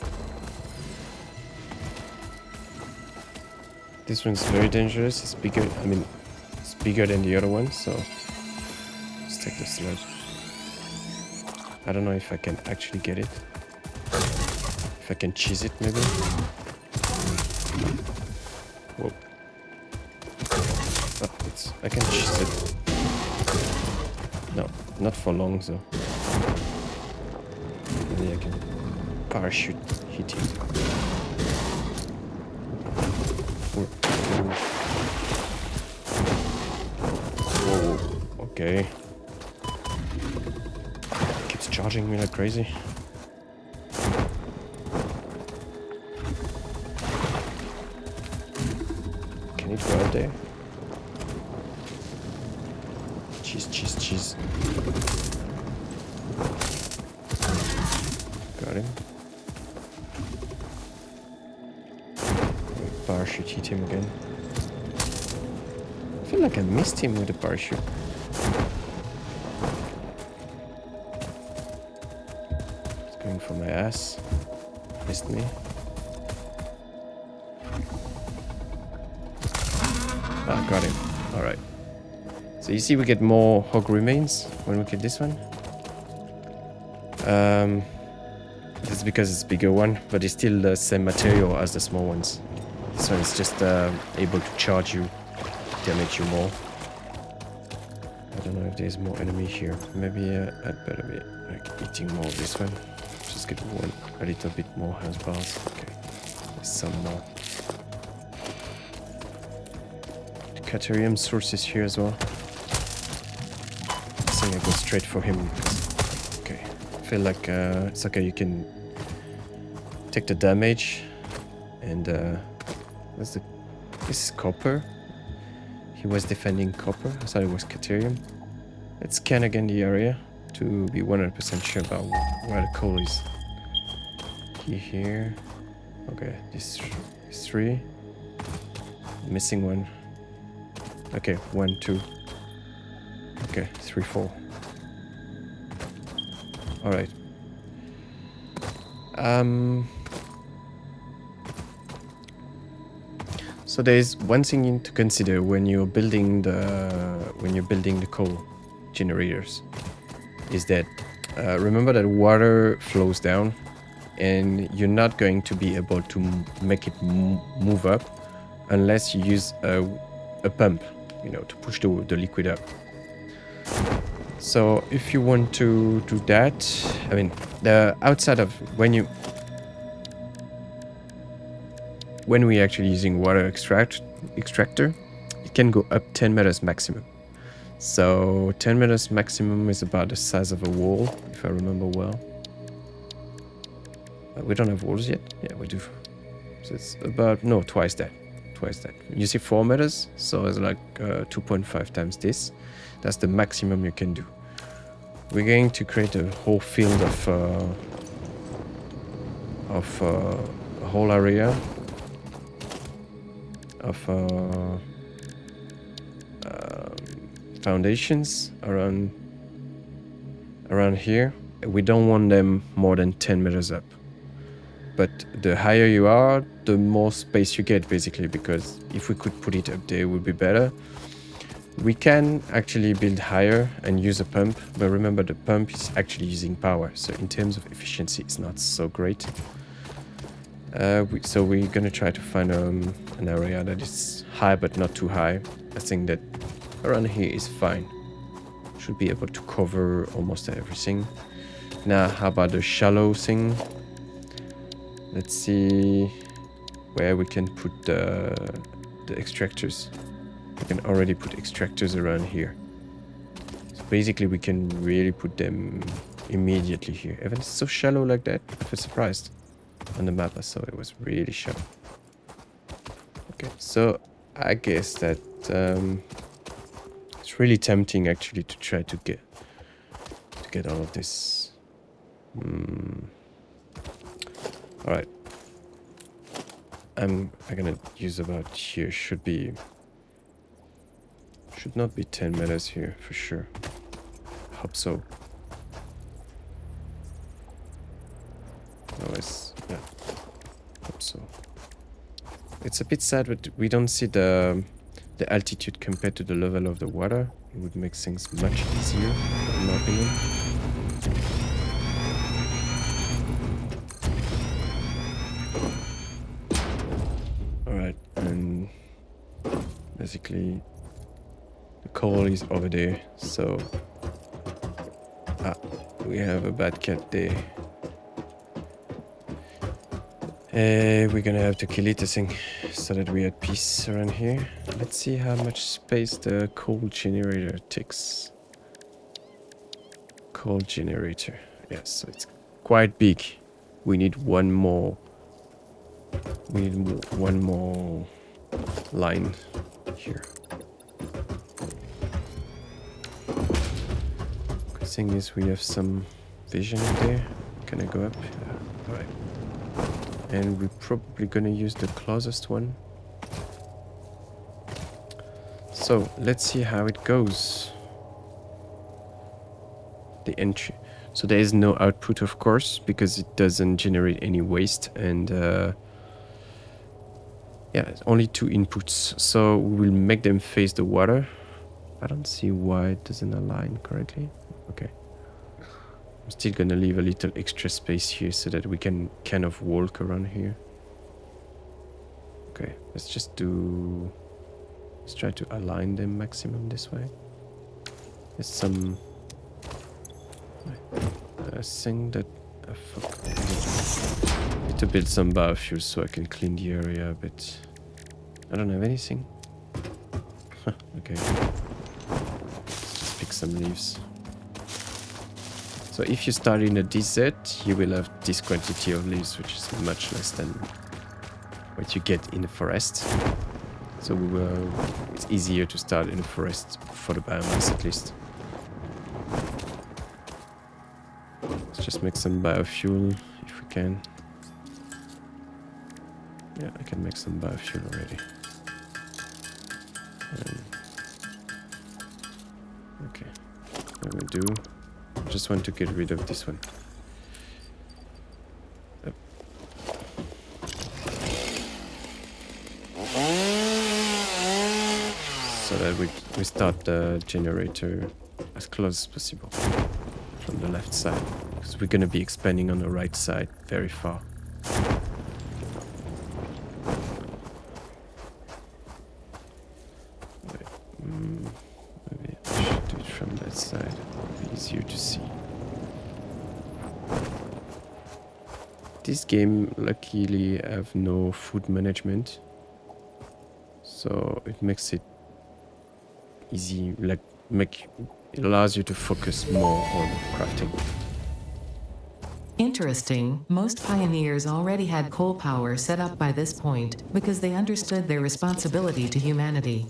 This one's very dangerous. It's bigger. I mean, it's bigger than the other one. So let's take the sled. I don't know if I can actually get it. If I can cheese it, maybe. Whoa. Oh, I can cheese it. No, not for long though. Maybe I can parachute hit it. Whoa, okay. Keeps charging me like crazy. Can it go out there? Cheese. Got him. Parachute hit him again. I feel like I missed him with the parachute. It's going for my ass. Missed me. Ah, got him. Alright. So you see we get more hog remains when we get this one. This is because it's a bigger one, but it's still the same material as the small ones. This one is just able to charge you, damage you more. I don't know if there's more enemy here. Maybe I'd better be like eating more of this one. Just get one a little bit more health bars. Okay, there's some more. The Caterium source is here as well. I think I go straight for him. Okay, I feel like it's okay. You can take the damage and this is copper. He was defending copper. I thought it was Caterium. Let's scan again the area to be 100% sure about where the coal is. Here. Okay, this is 3. Missing one. Okay, 1, 2. Okay, 3, 4. Alright. So there's one thing to consider when you're building the coal generators, is that remember that water flows down, and you're not going to be able to make it move up unless you use a pump, you know, to push the liquid up. So if you want to do that, I mean, the outside of when we're actually using water extractor, it can go up 10 meters maximum. So 10 meters maximum is about the size of a wall, if I remember well. We don't have walls yet? Yeah, we do. So it's about, no, twice that. You see 4 meters, so it's like 2.5 times this. That's the maximum you can do. we're going to create a whole field of a whole area of foundations around here. We don't want them more than 10 meters up, but the higher you are, the more space you get, basically, because if we could put it up there, it would be better. We can actually build higher and use a pump, but remember the pump is actually using power, so in terms of efficiency it's not so great. So we're gonna try to find an area that is high but not too high. I think that around here is fine. Should be able to cover almost everything. Now, how about the shallow thing? Let's see where we can put the extractors. We can already put extractors around here. So basically we can really put them immediately here. Even so shallow like that, I was surprised. On the map I saw it was really shallow. Okay, so I guess that it's really tempting actually to try to get all of this. All right, I'm gonna use about here. Should not be 10 meters here for sure. Hope so. Otherwise, yeah, hope so. It's a bit sad, but we don't see the altitude compared to the level of the water. It would make things much easier, in my opinion. Alright, and basically the coal is over there, so we have a bad cat there. We're gonna have to kill it, I think, so that we're at peace around here. Let's see how much space the coal generator takes. Coal generator, yes, so it's quite big. We need one more. We need one more line here. Good thing is we have some vision there. Can I go up? Yeah. All right. And we're probably gonna use the closest one. So let's see how it goes. The entry. So there is no output, of course, because it doesn't generate any waste, and yeah, it's only 2 inputs. So we will make them face the water. I don't see why it doesn't align correctly. Okay. I'm still gonna leave a little extra space here so that we can kind of walk around here. Okay, let's try to align them maximum this way. There's some thing that I forgot. Need to build some biofuels so I can clean the area a bit. I don't have anything. Okay. Let's just pick some leaves. So if you start in a desert, you will have this quantity of leaves, which is much less than what you get in the forest. So it's easier to start in the forest for the biomass, at least. Let's just make some biofuel if we can. Yeah, I can make some biofuel already. Okay, what we do? Just want to get rid of this one. So that we start the generator as close as possible from the left side, because we're going to be expanding on the right side very far. Maybe I should do it from that side. It'll be easier to see. This game luckily have no food management, so it makes it easy, it allows you to focus more on crafting. Interesting, most pioneers already had coal power set up by this point because they understood their responsibility to humanity.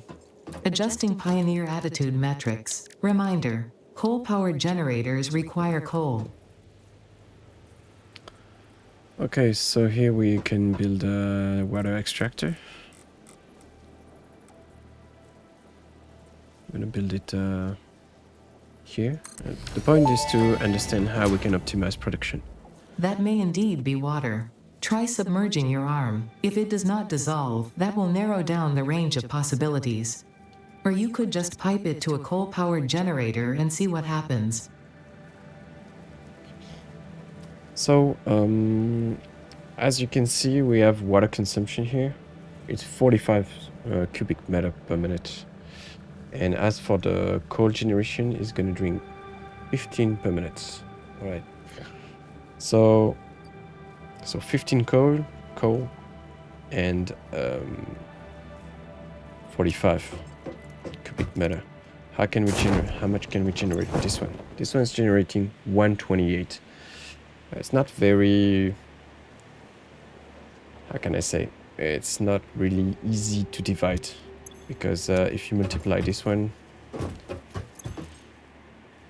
Adjusting pioneer attitude metrics. Reminder, Coal-powered generators require coal. Okay, so here we can build a water extractor. I'm gonna build it here. The point is to understand how we can optimize production. That may indeed be water. Try submerging your arm. If it does not dissolve, that will narrow down the range of possibilities. Or you could just pipe it to a coal-powered generator and see what happens. So, as you can see, we have water consumption here. It's 45 cubic meter per minute. And as for the coal generation, it's going to drink 15 per minute. All right. So 15 coal, and 45 cubic meter. How much can we generate with this one? This one is generating 128. It's not very, how can I say? It's not really easy to divide, because if you multiply this one,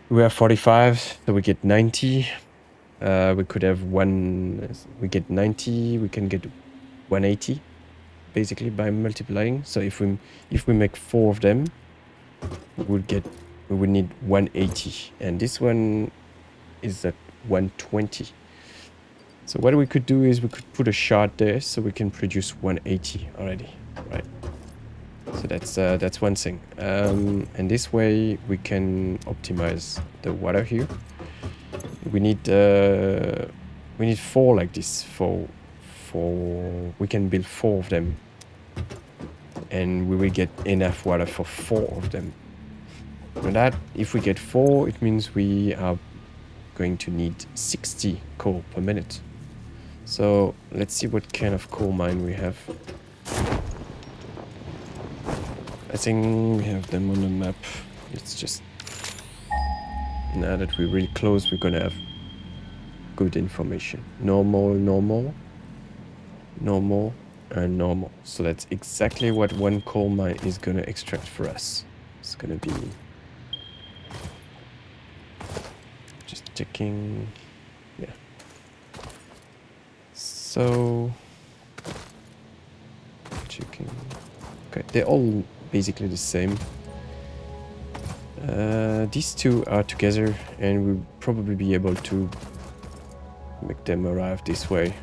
we have 45, so we get 90. We could have we get 90, we can get 180, basically by multiplying. So if we make 4 of them, we would need 180, and this one is at 120. So what we could do is we could put a shard there, so we can produce 180 already, right? So that's one thing, and this way we can optimize the water here. We need 4 like this. We can build 4 of them, and we will get enough water for 4 of them. And that, if we get 4, it means we are going to need 60 coal per minute. So let's see what kind of coal mine we have. I think we have them on the map. It's just, now that we're really close, we're gonna have good information. Normal, normal, normal, and normal. So that's exactly what one coal mine is gonna extract for us. It's gonna be, just checking, yeah. So, checking. Okay, they're all basically the same. These two are together, and we'll probably be able to make them arrive this way.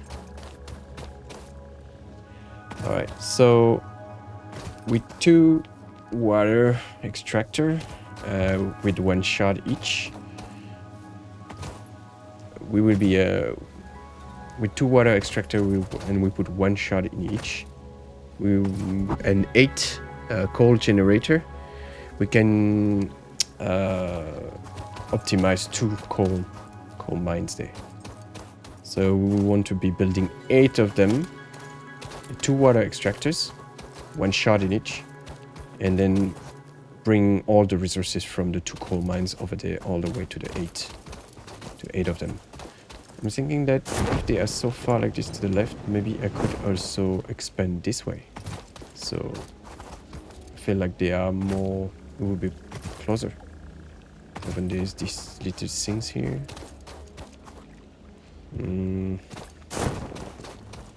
Alright, so with 2 water extractor with 1 shard each, we will be with 2 water extractor, and we put 1 shard in each, and 8 coal generator, we can optimize 2 coal mines there. So we want to be building 8 of them, 2 water extractors, 1 shard in each, and then bring all the resources from the 2 coal mines over there all the way to the 8 of them. I'm thinking that if they are so far like this to the left, maybe I could also expand this way. So I feel like they are more, it will be closer. Even there's these little things here.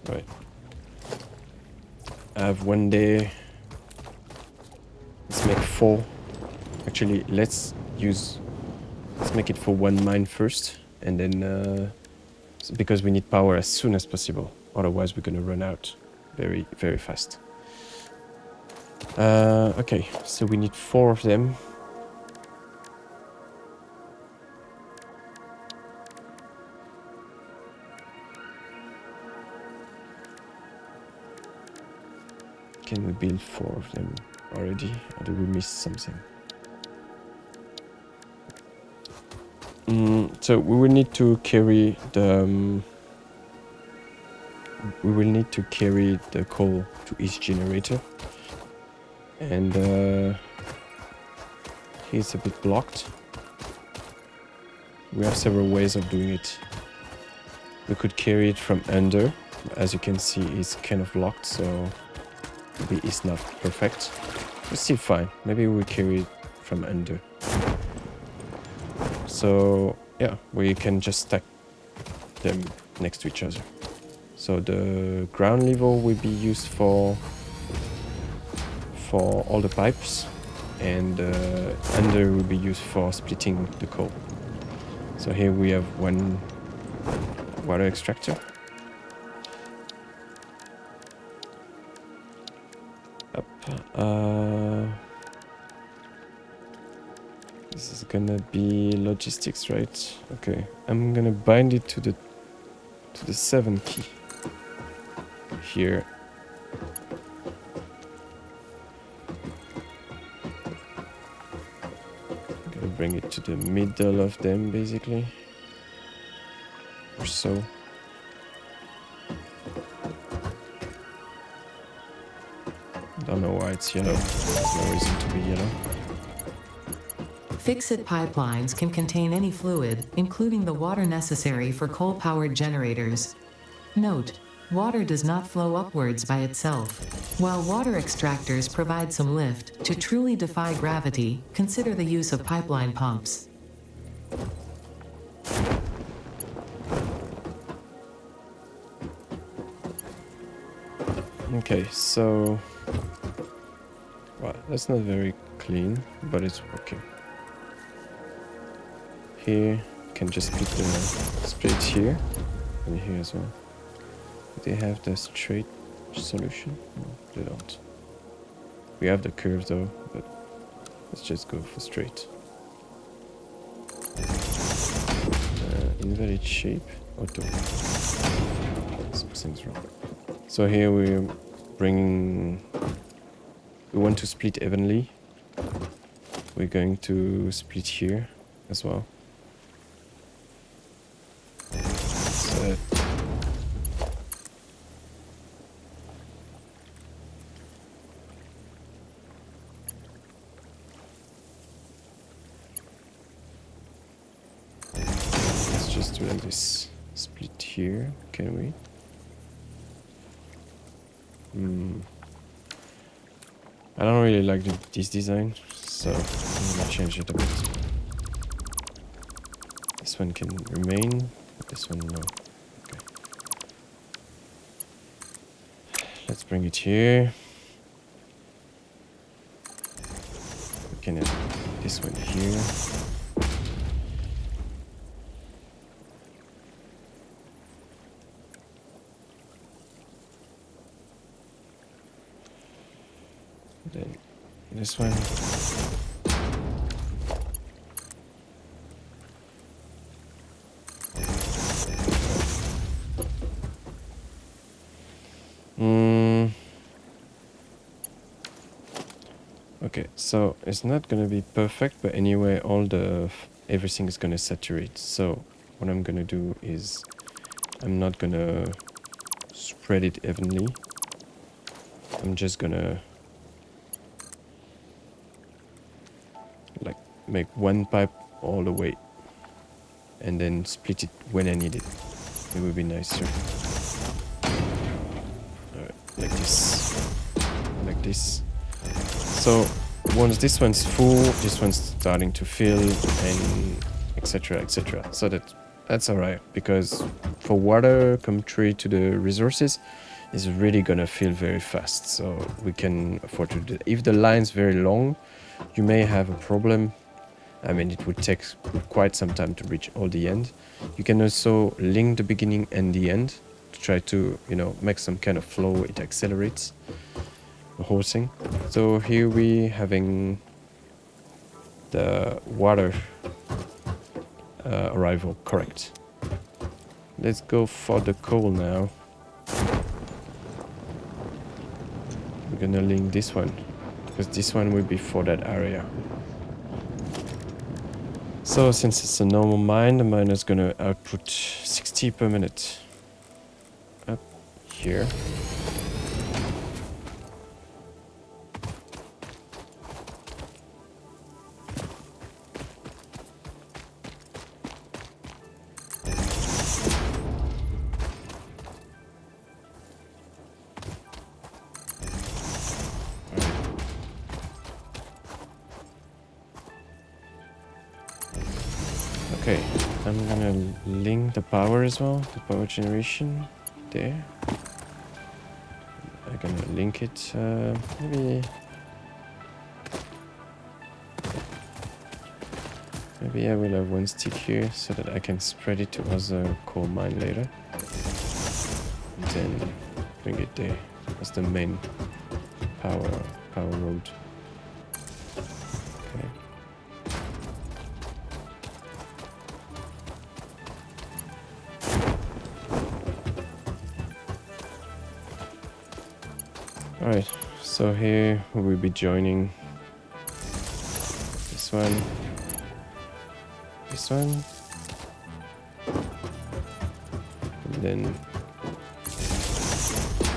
Right. I have 1 there. Let's make 4. Actually, let's make it for 1 mine first, and then because we need power as soon as possible. Otherwise, we're gonna run out very, very fast. Okay, so we need 4 of them. Can we build 4 of them already, or do we miss something? So we will need to carry the coal to each generator, and here's a bit blocked. We have several ways of doing it. We could carry it from under. As you can see, it's kind of locked, so maybe it's not perfect. It's still fine. Maybe we'll carry it from under. So yeah, we can just stack them next to each other. So the ground level will be used for all the pipes, and under will be used for splitting the coal. So here we have one water extractor. Up. This is gonna be logistics, right? Okay, I'm gonna bind it to the 7 key here. Gonna bring it to the middle of them, basically, or so. Don't know why it's yellow. There's no reason to be yellow. Fix-it pipelines can contain any fluid, including the water necessary for coal-powered generators. Note: water does not flow upwards by itself. While water extractors provide some lift, to truly defy gravity, consider the use of pipeline pumps. Okay, so... well, that's not very clean, but it's working. Here, can just split it here, and here as well. They have the straight solution? No, they don't. We have the curve though, but let's just go for straight. Invalid shape, auto. Something's wrong. So here we're bringing... we want to split evenly. We're going to split here as well. So let's just do like this. Split here, can we? I don't really like this design, so I'm gonna change it a bit. This one can remain, but this one no. Okay. Let's bring it here. We can have this one here. Then this one. Okay, so it's not gonna be perfect, but anyway, everything is gonna saturate. So what I'm gonna do is I'm not gonna spread it evenly. I'm just gonna like make one pipe all the way and then split it when I need it. It would be nicer. Alright, like this. So once this one's full, this one's starting to fill, and etc, etc. So that's alright, because for water, contrary to the resources, is really gonna fill very fast. So we can afford to do that. If the line's very long, you may have a problem. I mean, it would take quite some time to reach all the end. You can also link the beginning and the end to try to, you know, make some kind of flow. It accelerates the whole thing. So here we having the water arrival correct. Let's go for the coal now. We're gonna link this one, because this one will be for that area. So since it's a normal mine, the miner is gonna output 60 per minute. Up here. I'm gonna link the power as well, the power generation there. I'm gonna link it, maybe I will have one stick here so that I can spread it to other coal mine later. And then bring it there as the main power road. Okay. Alright, so here we will be joining this one, and then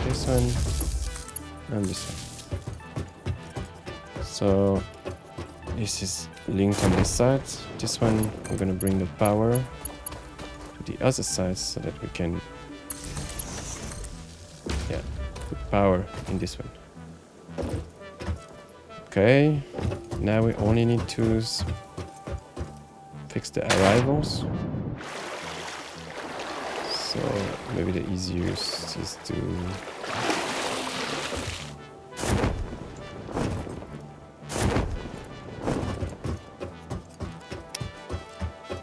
this one, and this one. So this is linked on this side. This one, we're gonna bring the power to the other side so that we can, yeah, put power in this one. Okay, now we only need to fix the arrivals. So maybe the easiest is to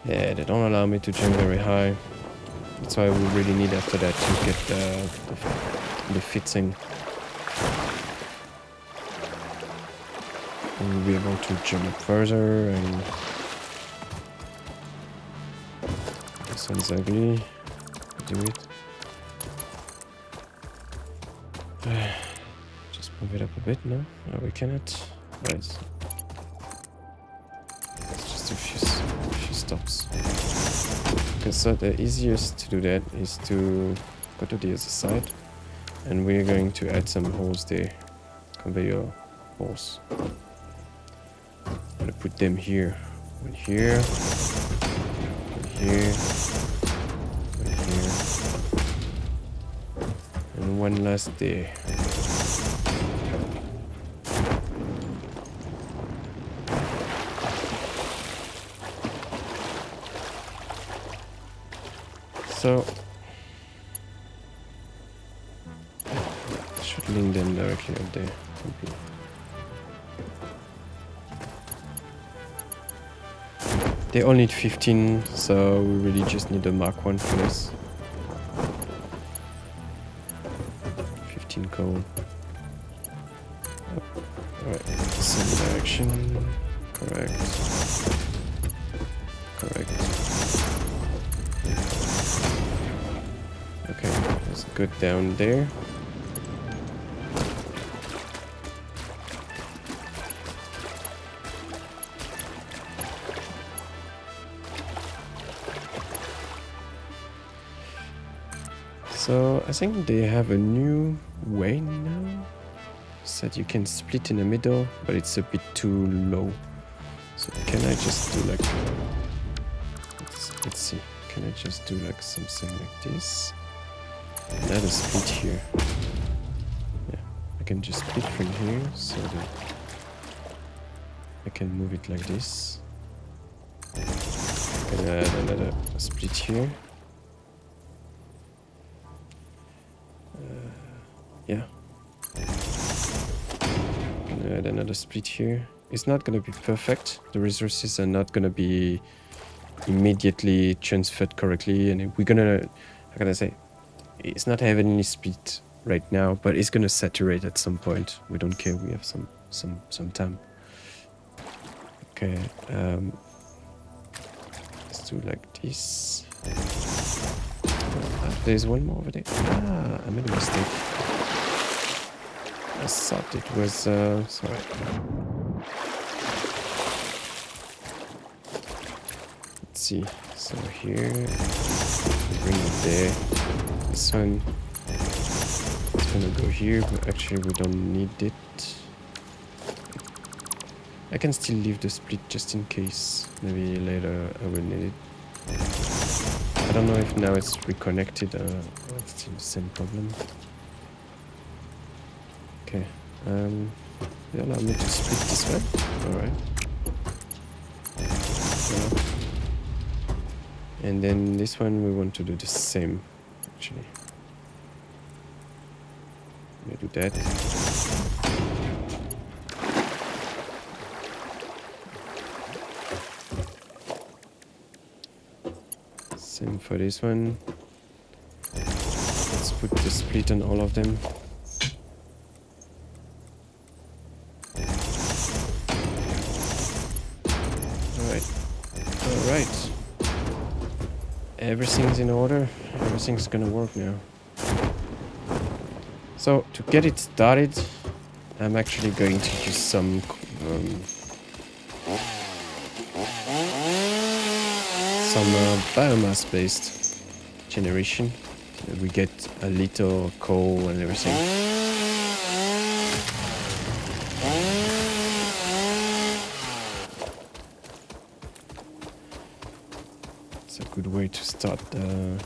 yeah, they don't allow me to jump very high. That's why we really need after that to get the fitting. And we'll be able to jump further, and this one's ugly. Do it. Just move it up a bit, no? No, we cannot. Right. It's just a few stops. Okay, so the easiest to do that is to go to the other side, and we're going to add some holes there, conveyor holes. I'm gonna put them here, one here, one here, one here, and one last there. So I should link them directly up there. They all need 15, so we really just need a Mark 1 for this. 15 coal. Alright, same direction. Correct. Correct. Okay, let's go down there. So I think they have a new way now, so that you can split in the middle, but it's a bit too low. So can I just do like, let's see, can I just do like something like this? Another split here. Yeah, I can just split from here so that I can move it like this. I can add another split here. Yeah. Gonna add another split here. It's not gonna be perfect. The resources are not gonna be immediately transferred correctly, and we're gonna, how can I say, it's not heavily split right now, but it's gonna saturate at some point. We don't care. We have some time. Okay. Let's do like this. There's one more over there. Ah, I made a mistake. I thought it was, sorry. Let's see. So here, bring it there. This one, it's gonna go here, but actually we don't need it. I can still leave the split just in case. Maybe later I will need it. I don't know if now it's reconnected or it's still the same problem. Okay, they allow me to split this way. Alright. And then this one we want to do the same, actually. I'm gonna do that. Same for this one. Let's put the split on all of them. Alright. Everything's in order. Everything's gonna work now. So, to get it started, I'm actually going to use some biomass-based generation. So we get a little coal and everything. It's a good way to start. I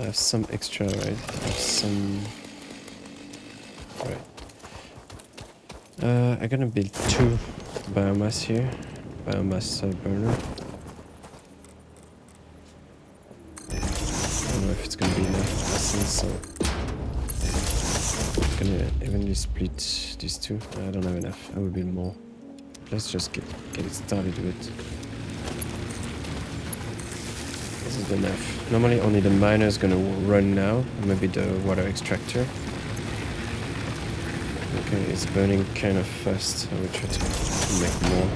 have some extra, right? I have some. Right. I'm gonna build 2 biomass here. Biomass burner. I don't know if it's gonna be enough essence, so I'm gonna evenly split these 2. I don't have enough. I will build more. Let's just get it started with. This is enough. Normally only the miner is gonna run now, or maybe the water extractor. Okay, it's burning kind of fast. I will try to make more.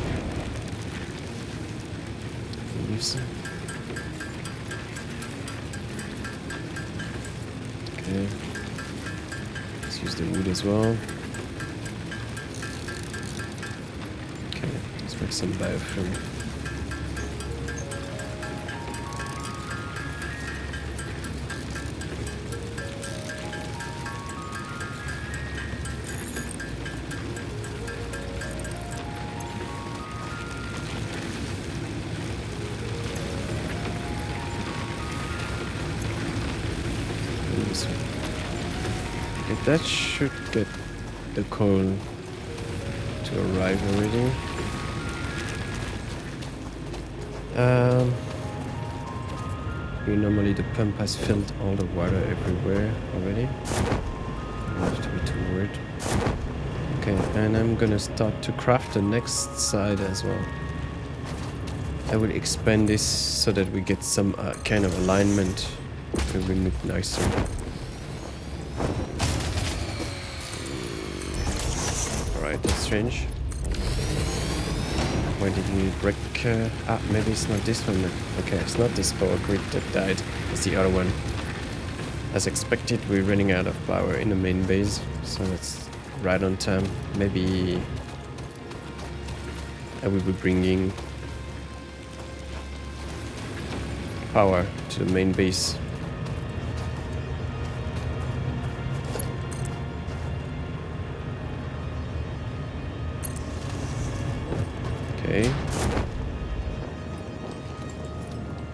Okay. Let's use the wood as well. Okay, let's make some biofuel. That should get the coal to arrive already. Normally the pump has filled all the water everywhere already. Don't have to be too worried. Okay, and I'm gonna start to craft the next side as well. I will expand this so that we get some kind of alignment. It will look nicer. That's strange. Why did we break? Maybe it's not this one. Okay, it's not this power grid that died. It's the other one. As expected, we're running out of power in the main base, so that's right on time. Maybe I will be bringing power to the main base. Okay.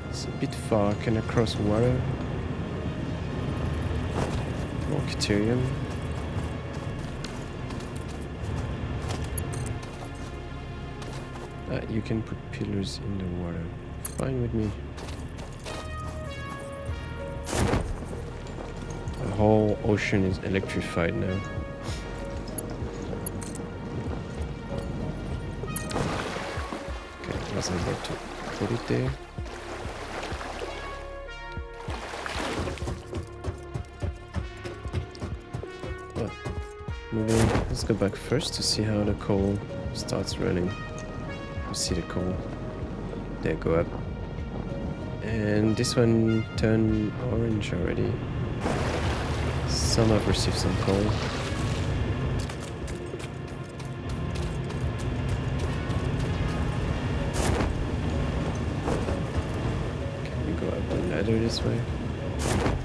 It's a bit far. Can I cross water? More deuterium. You can put pillars in the water. Fine with me. The whole ocean is electrified now. I was able to put it there. Well, maybe let's go back first to see how the coal starts running. You see the coal. There, go up. And this one turned orange already. Some have received some coal. This way.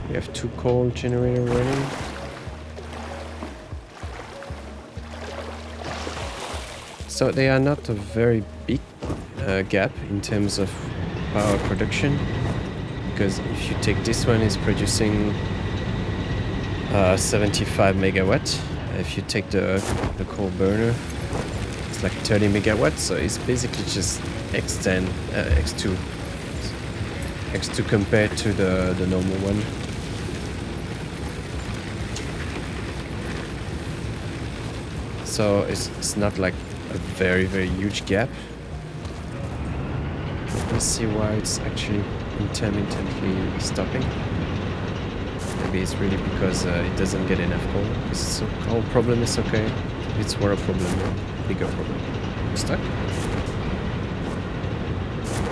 We have 2 coal generator running. So they are not a very big gap in terms of power production, because if you take this one, it's producing 75 megawatt. If you take the coal burner, it's like 30 megawatts. So it's basically just X10, X2. X2 compared to the normal one. So it's not like a very huge gap. Let's see why it's actually intermittently stopping. Maybe it's really because it doesn't get enough coal. This coal problem is okay. It's water problem, a bigger problem. Stuck? I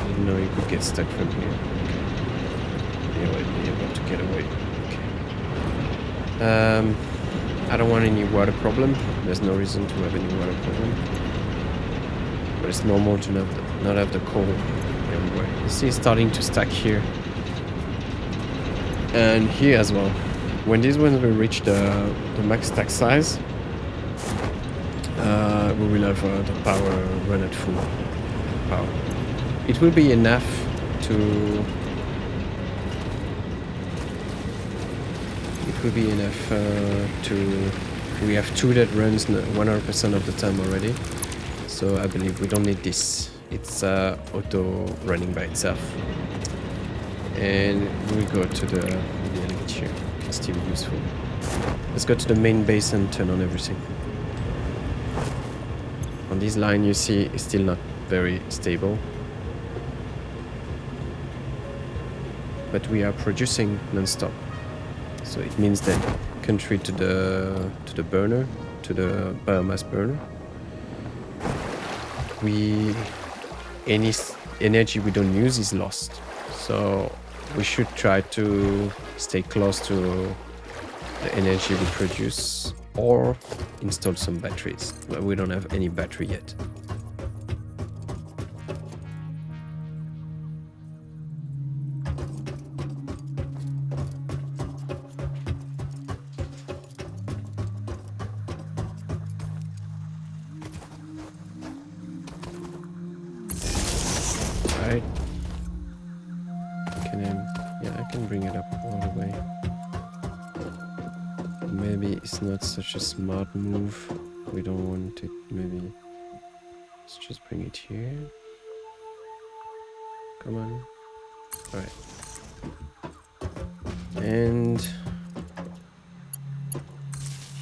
didn't know you could get stuck from here. Okay. You're about to get away. Okay. I don't want any water problem. There's no reason to have any water problem. But it's normal to not have the coal everywhere. You see it's starting to stack here. And here as well. When these ones will reach the max stack size, we will have the power run at full power. It will be enough to... It will be enough to... We have 2 that runs 100% of the time already. So I believe we don't need this. It's auto running by itself. And we go to the element here. It's still useful. Let's go to the main base and turn on everything. On this line you see it's still not very stable. But we are producing non-stop. So it means that contrary to the burner, to the biomass burner, any energy we don't use is lost. So we should try to stay close to the energy we produce or install some batteries. But we don't have any battery yet. Right. I can bring it up all the way. Maybe it's not such a smart move. We don't want it. Maybe let's just bring it here. Come on. All right. And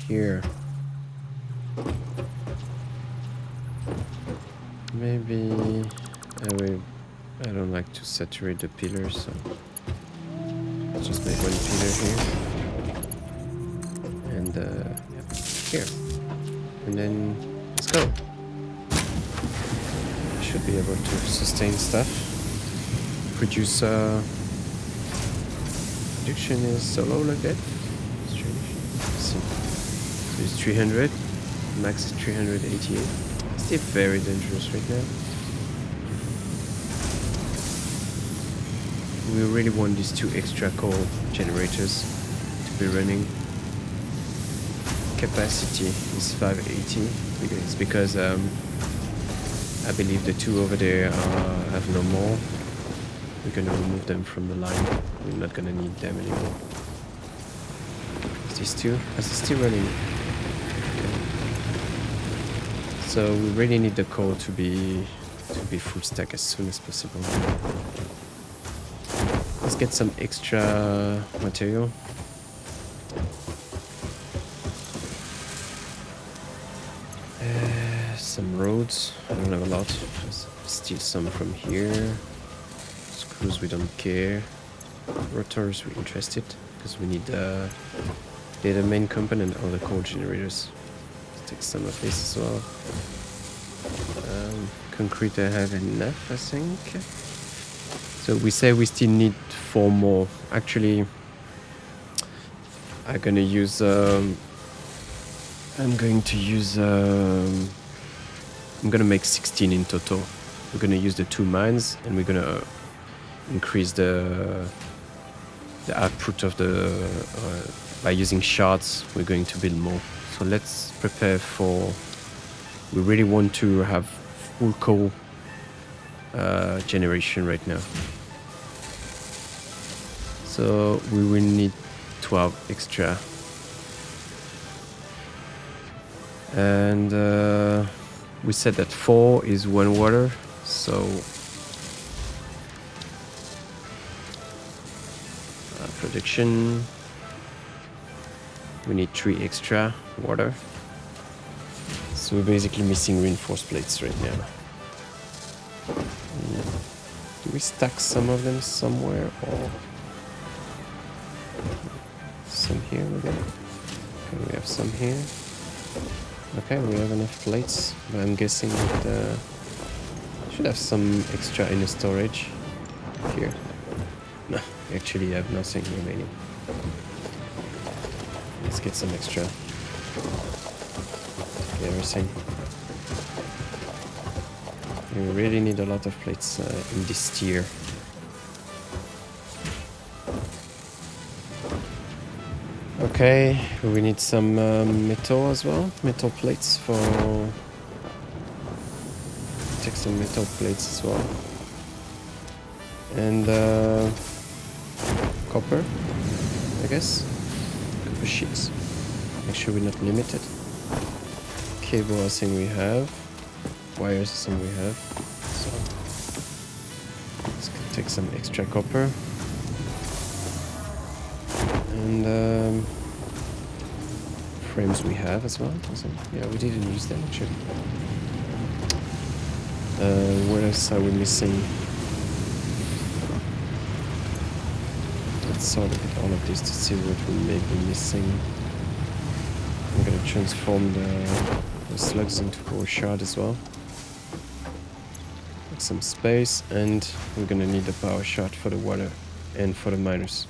here. Maybe I don't like to saturate the pillars, so let's just make one pillar here and here, and then let's go. I should be able to sustain stuff. Produce production is so low like that. Strange. Let's see. So it's 300. Max is 388. Still very dangerous right now. We really want these 2 extra coal generators to be running. Capacity is 580. It's because I believe the 2 over there have no more. We're gonna remove them from the line. We're not gonna need them anymore. Is these 2? Is it still running? Okay. So we really need the coal to be full stack as soon as possible. Let's get some extra material. Some roads. I don't have a lot. Just steal some from here. Screws we don't care. Rotors we're interested because we need they're the main component of the coal generators. Let's take some of this as well. Concrete I have enough, I think. So we say we still need 4 more. Actually, I'm gonna use. I'm gonna make 16 in total. We're gonna use the 2 mines, and we're gonna increase the output of the by using shards. We're going to build more. So let's prepare for. We really want to have full coal generation right now. So we will need 12 extra. And we said that 4 is 1 water, So production, we need 3 extra water. So we're basically missing reinforced plates right now. Do we stack some of them somewhere, or some here maybe? Okay, we have some here. Okay, we have enough plates, but I'm guessing that should have some extra in the storage here. No, we actually have nothing remaining. Let's get some extra. Okay, everything. We really need a lot of plates in this tier. Okay, we need some metal as well. Metal plates for... Take some metal plates as well. And copper, I guess. Copper sheets. Make sure we're not limited. Cable, I think we have. Wires, I think we have. So let's take some extra copper. And frames we have as well. So, yeah, we didn't use them actually. What else are we missing? Let's sort of get all of this to see what we may be missing. I'm gonna transform the slugs into power shard as well. Make some space, and we're gonna need a power shard for the water and for the miners.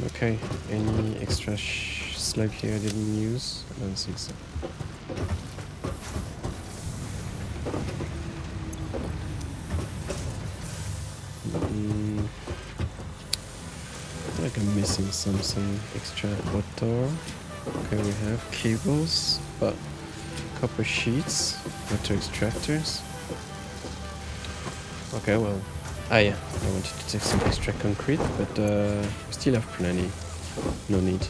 Okay, any extra slug here I didn't use? I don't think so. I feel like I'm missing something extra. Motor. Okay, we have cables, but copper sheets, water extractors. Okay, well, yeah, I wanted to take some extra concrete, but we still have plenty. No need.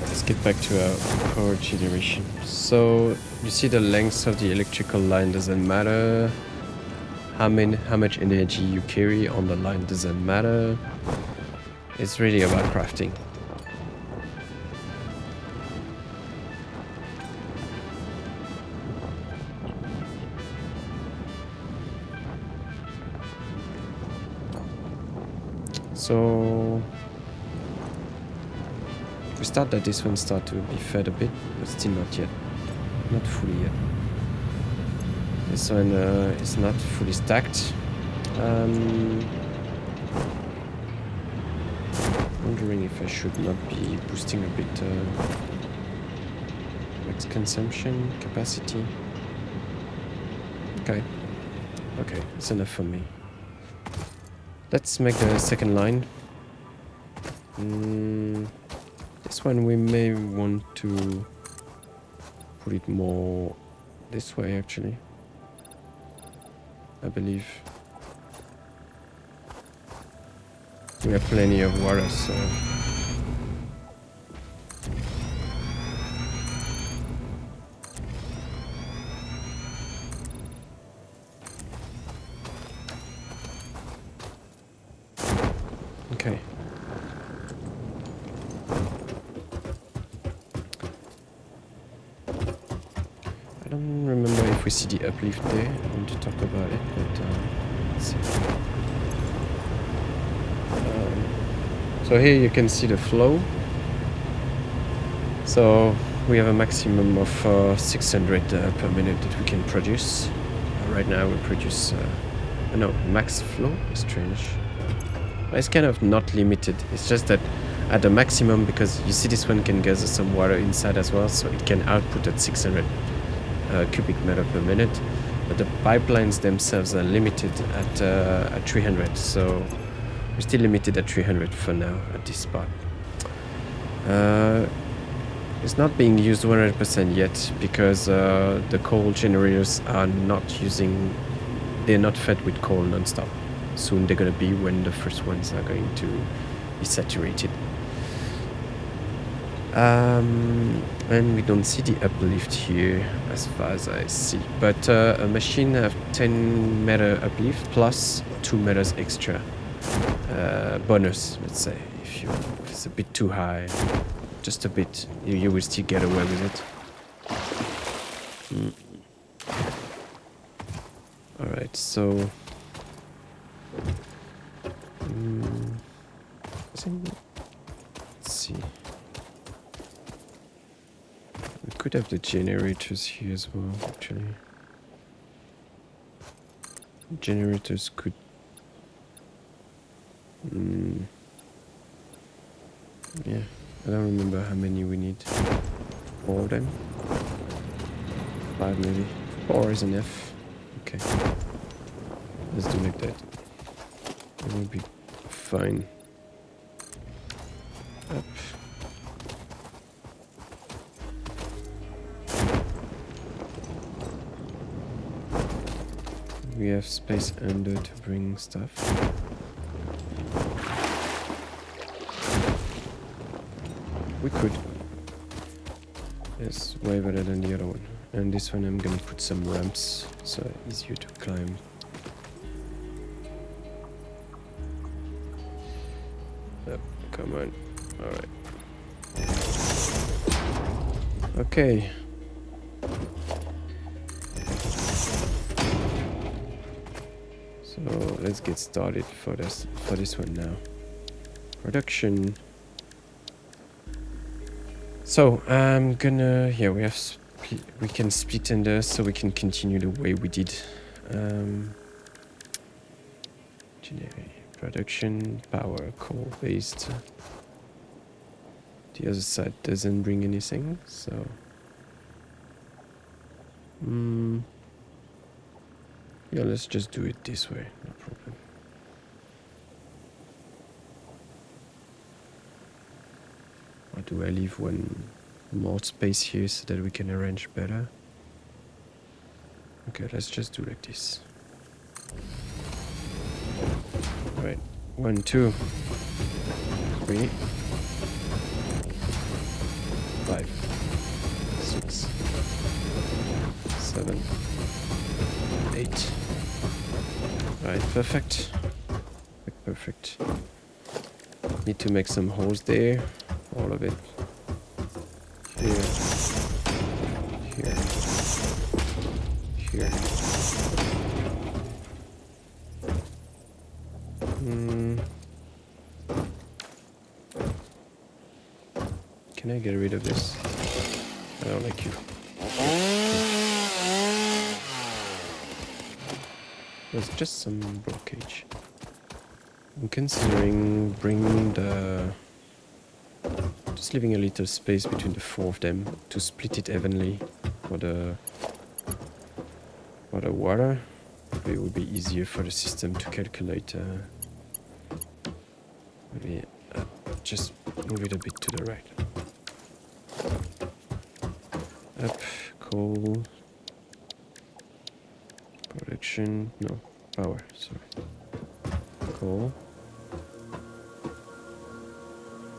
Let's get back to our power generation. So you see the length of the electrical line doesn't matter. How much energy you carry on the line doesn't matter. It's really about crafting. So we start that this one start to be fed a bit, but still not yet. Not fully yet. This one is not fully stacked. Wondering if I should not be boosting a bit max consumption capacity. Okay. Okay, it's enough for me. Let's make the second line. This one we may want to put it more this way actually. I believe. We have plenty of water, so... Okay. I don't remember if we see the uplift there. I want to talk about it, but let's see. So here you can see the flow. So we have a maximum of 600 per minute that we can produce. Right now we produce, no, max flow is strange. It's kind of not limited. It's just that at the maximum, because you see this one can gather some water inside as well, so it can output at 600 cubic meter per minute. But the pipelines themselves are limited at 300, so we're still limited at 300 for now at this spot. It's not being used 100% yet because the coal generators are not using, they're not fed with coal non-stop. Soon they're gonna be when the first ones are going to be saturated. And we don't see the uplift here as far as I see. But a machine have 10 meter uplift plus 2 meters extra bonus, let's say. If it's a bit too high, just a bit, you will still get away with it. Alright, so... let's see. We could have the generators here as well, actually. Generators could... yeah, I don't remember how many we need. 4 of them? 5 maybe. 4 is enough. Okay. Let's do like that. It will be fine. Up. We have space under to bring stuff. We could. Yes, way better than the other one. And this one I'm gonna put some ramps, so easier to climb. Yep, come on. Alright. Okay. So let's get started for this one now. Production. So I'm gonna we can split under so we can continue the way we did. Generic production, power, coal based. The other side doesn't bring anything, so yeah, let's just do it this way, no problem. Or do I leave one more space here so that we can arrange better? Okay, let's just do like this. Alright, 1, 2, 3, 5, 6, 7, 8. Right, perfect. Perfect. Need to make some holes there. All of it. Here. Here. Here. Can I get rid of this? I don't like you. There's just some blockage. I'm considering bringing just leaving a little space between the 4 of them to split it evenly for the water. It would be easier for the system to calculate. Maybe just move it a bit to the right. Up, coal, production, no, power, sorry. Coal.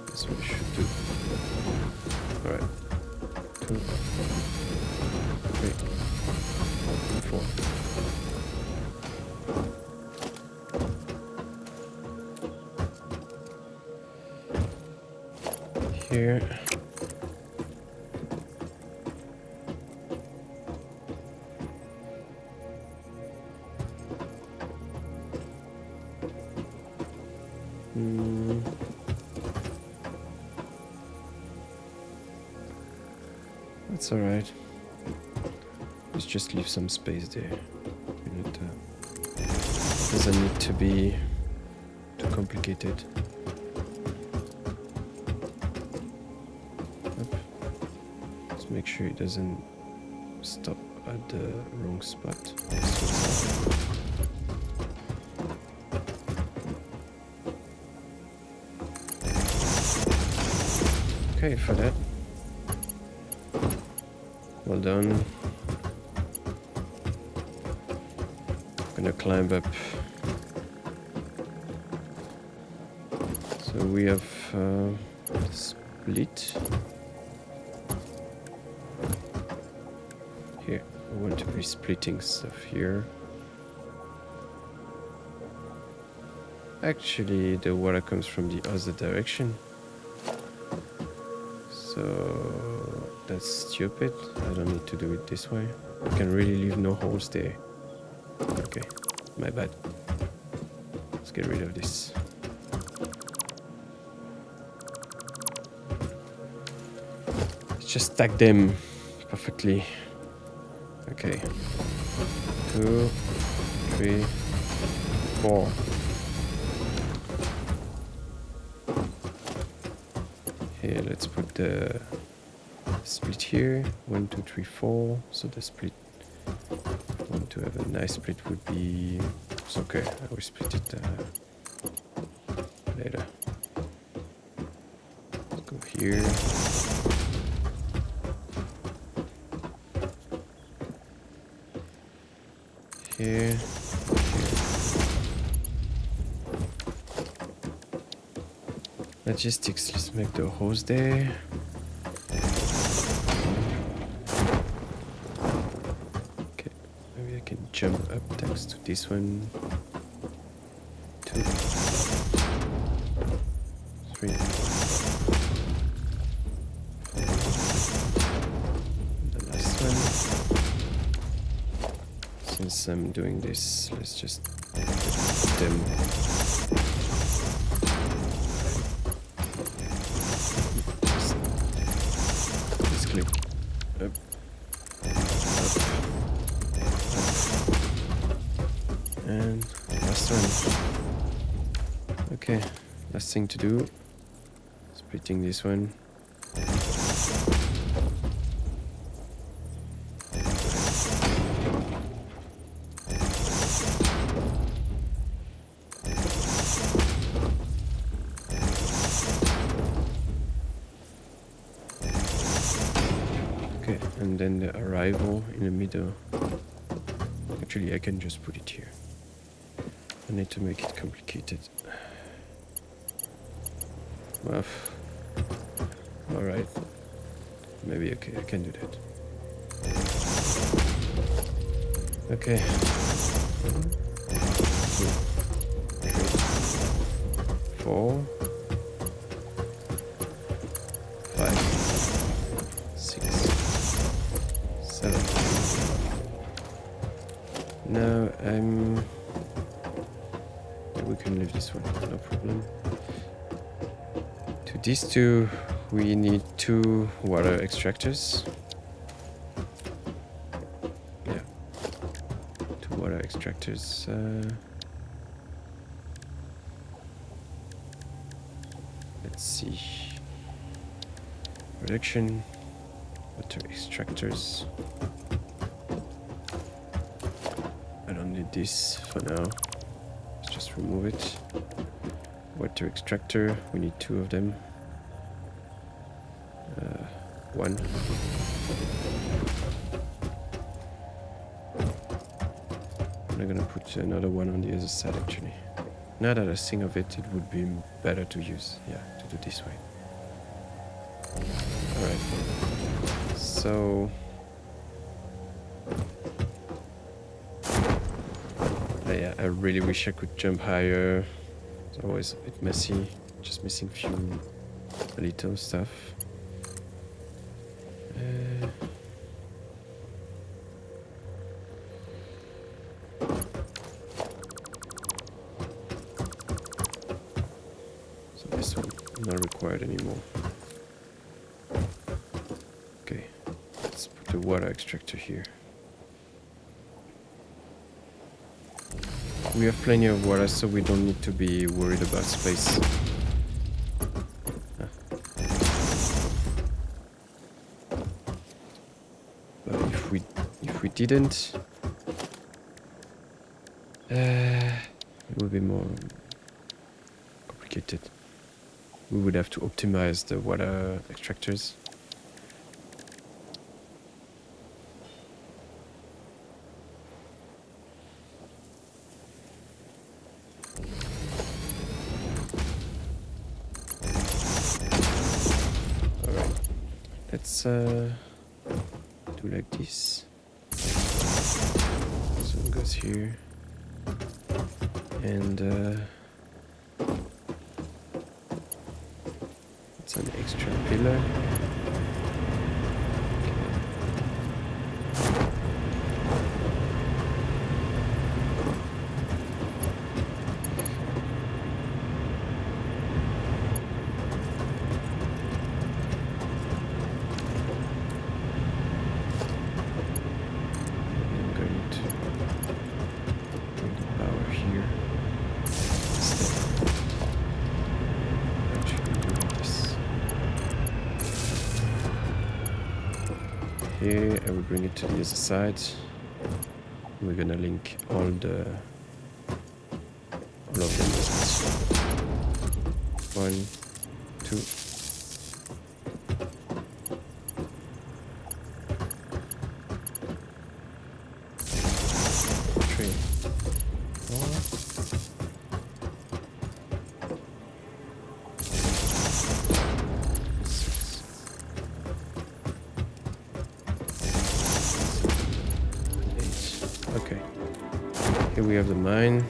That's what we should do. Alright. 2, 3, 4. Here. That's alright. Let's just leave some space there. Doesn't need to be too complicated. Let's make sure it doesn't stop at the wrong spot. Okay, for that. Well done. I'm gonna climb up. So we have split. want to be splitting stuff here. Actually, the water comes from the other direction. So that's stupid. I don't need to do it this way. I can really leave no holes there. Okay, my bad. Let's get rid of this. Let's just stack them perfectly. Okay. 2, 3, 4. Here, let's put the split here. 1, 2, 3, 4. So the split. Want to have a nice split would be. It's okay. I will split it later. Let's go here. Here. Logistics, let's make the hose there. Okay, maybe I can jump up thanks to this one. 2, 3. The last one. Since I'm doing this, let's just put them. And last one. Okay, last thing to do. Splitting this one. Okay, and then the arrival in the middle. Actually, I can just put it here. I need to make it complicated. Well, alright. Maybe okay, I can do that. Okay. 2, 3, 4, 5, 6, 7. Now we can leave this one, no problem. To these two, we need 2 water extractors. Yeah, 2 water extractors. Let's see. Production, water extractors. I don't need this for now. Let's just remove it. Water extractor, we need 2 of them. 1. I'm gonna put another one on the other side actually. Now that I think of it, it would be better to use, to do this way. Alright. So yeah, I really wish I could jump higher. It's always a bit messy. Just missing few little stuff. So this one not required anymore. Okay, let's put the water extractor here. We have plenty of water, so we don't need to be worried about space. But if we didn't, it would be more complicated. We would have to optimize the water extractors. Let's do like this. goes here. And it's an extra pillar. Here, I will bring it to the other side. We're gonna link all of them with it. 1, 2. 3, 4. Here we have the mine.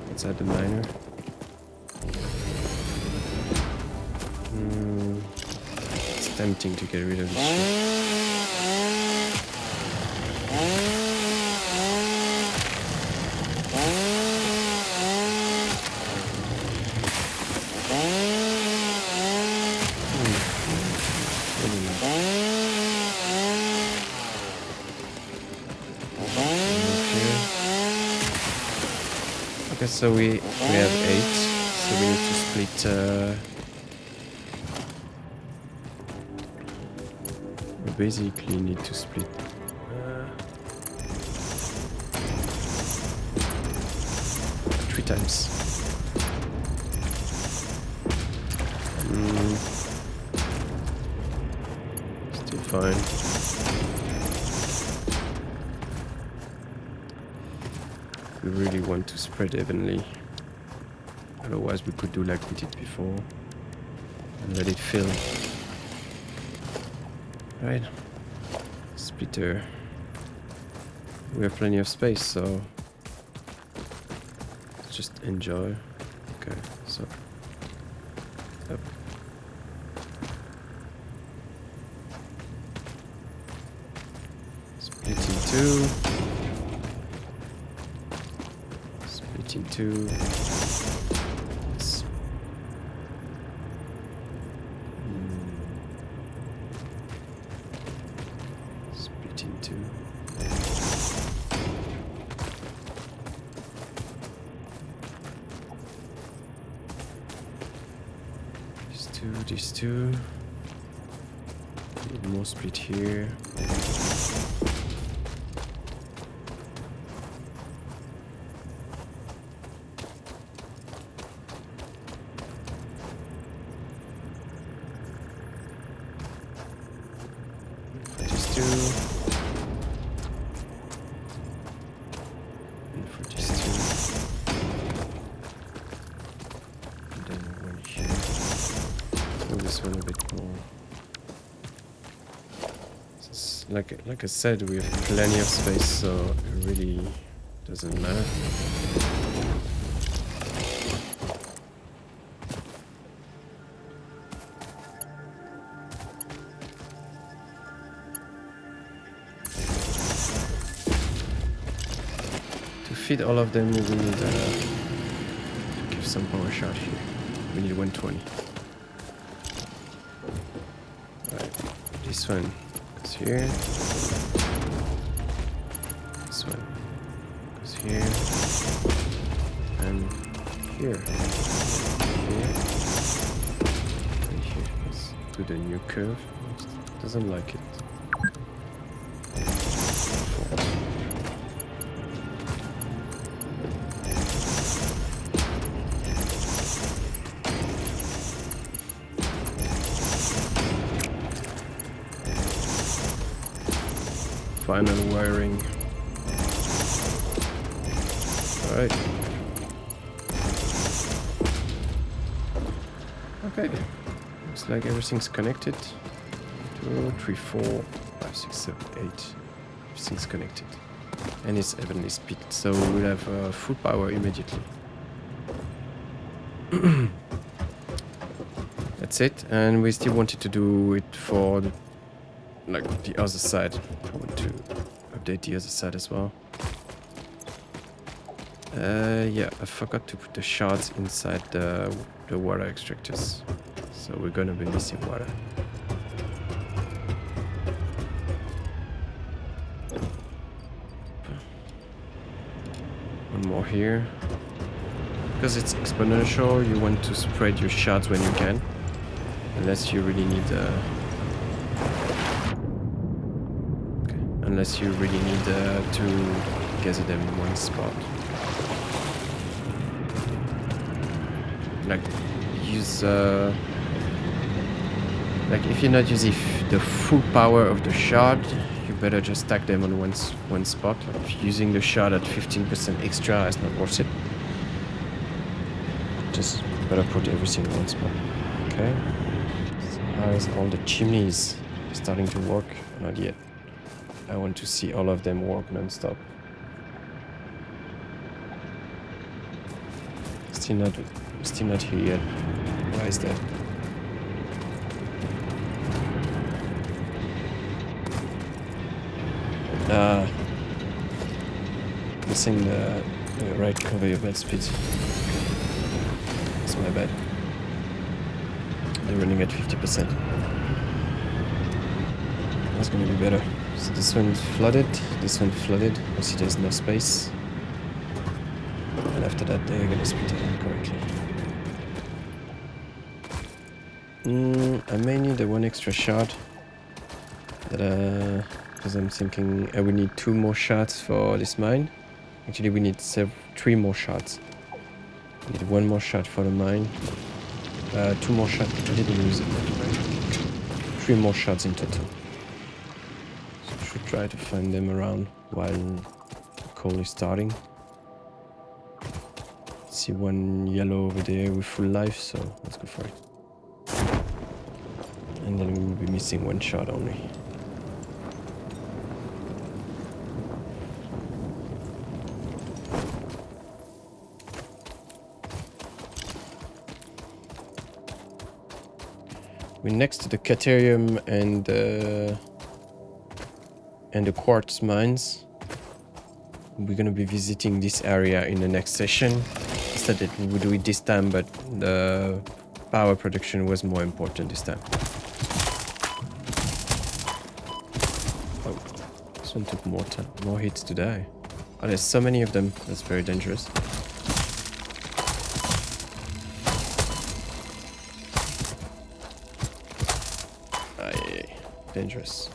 Let's add the miner. It's tempting to get rid of this shit. Okay, so we have 8, so we need to split. We basically need to split 3 times. Still fine. We really want to spread evenly. Otherwise we could do like we did before and let it fill. Right. Splitter. We have plenty of space, so let's just enjoy. Okay, so up. Split in 2. Split in 2. Split in 2. These two. Need more split here. For these two. And for these two. And then one here. This one a bit more. It's like I said, we have plenty of space, so it really doesn't matter. To feed all of them, we will need to give some power shot here. We need 120. This one goes here. This one goes here. And here. Here. And here. Let's do the new curve. It doesn't like it. Final wiring. Alright. Okay. Looks like everything's connected. 2, 3, 4, 5, 6, 7, 8. Everything's connected. and it's evenly split, so we'll have full power immediately. That's it, and we still wanted to do it for the other side. I want to update the other side as well. Yeah, I forgot to put the shards inside the water extractors, so we're gonna be missing water. One more here. Because it's exponential, you want to spread your shards when you can, unless you really need to gather them in one spot. Like use like if you're not using the full power of the shard, you better just stack them on one spot. Like if using the shard at 15% extra is not worth it. Just better put everything in one spot. Okay. So how is all the chimneys starting to work? Not yet. I want to see all of them work non-stop. Still not here yet. Why is that? Missing the right conveyor belt speed. That's my bad. They're running at 50%. That's gonna be better. So this one's flooded, this one flooded. You see there's no space. And after that they're gonna split it correctly. I may need the one extra shard. Because I'm thinking I will need 2 more shards for this mine. Actually we need 3 more shards. We need 1 more shard for the mine. 2 more shards. I didn't use it. 3 more shards in total. So I should try to find them around while the coal is starting. See one yellow over there with full life, so let's go for it. And then we will be missing 1 shard only. We're next to the Caterium and the quartz mines. We're gonna be visiting this area in the next session. Instead that we would do it this time, but the power production was more important this time. Oh, this one took more hits to die. Oh, there's so many of them. That's very dangerous. Dangerous.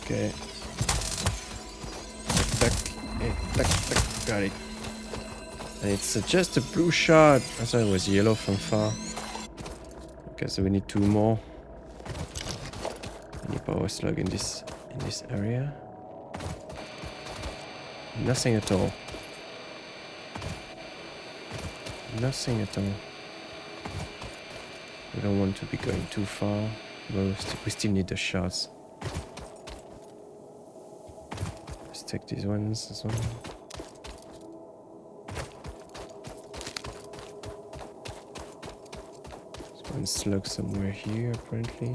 Okay. Tack. Got it. And it's just a blue shard. I thought it was yellow from far. Okay, so we need 2 more. Any power slug in this area? Nothing at all. Nothing at all. We don't want to be going too far, but we still need the shards. Let's take these ones as well. There's one slug somewhere here, apparently.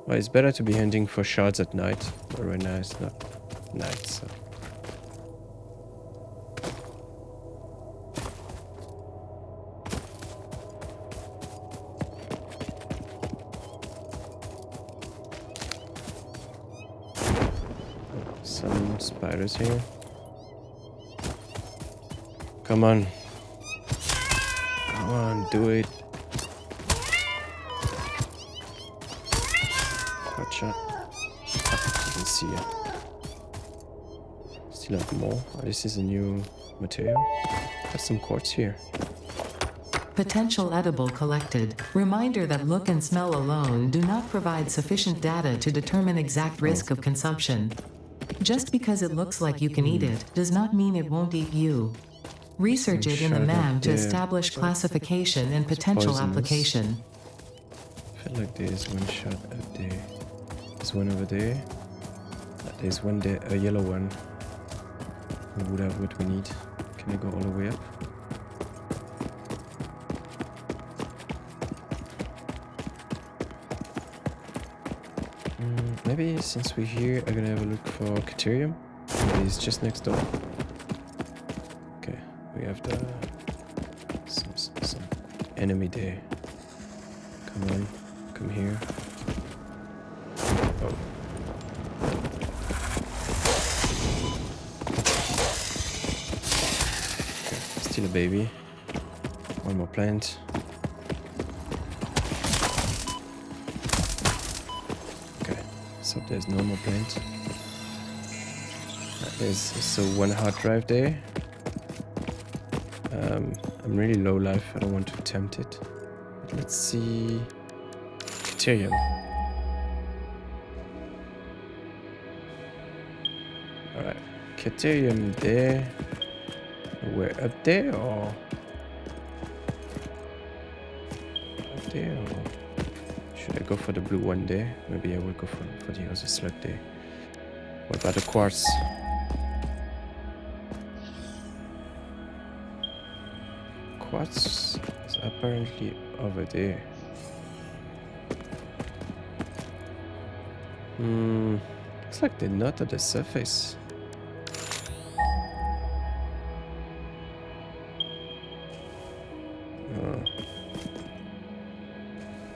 Well, it's better to be hunting for shards at night, but right now it's not night, so... Some spiders here. Come on. Come on, do it. Gotcha. I can see ya. Still have more. Oh, this is a new material. Got some quartz here. Potential edible collected. Reminder that look and smell alone do not provide sufficient data to determine exact risk of consumption. Just because it looks like you can eat it does not mean it won't eat you. Research it in the MAM to establish classification and potential application. feel like there's one shot up there. There's one over there. There's one there, a yellow one. We would have what we need. Can I go all the way up? Maybe since we're here, I'm gonna have a look for Caterium. Maybe it's just next door. Okay, we have the some enemy there. Come on, come here. Oh. Okay, still a baby. One more plant. So there's no more plant. There's also one hard drive there. I'm really low life, I don't want to tempt it. But let's see. Caterium. Alright. Caterium there. We're up there or up there or should I go for the blue one there? Maybe I will go for the other slot there. What about the quartz? Quartz is apparently over there. Looks like they're not at the surface.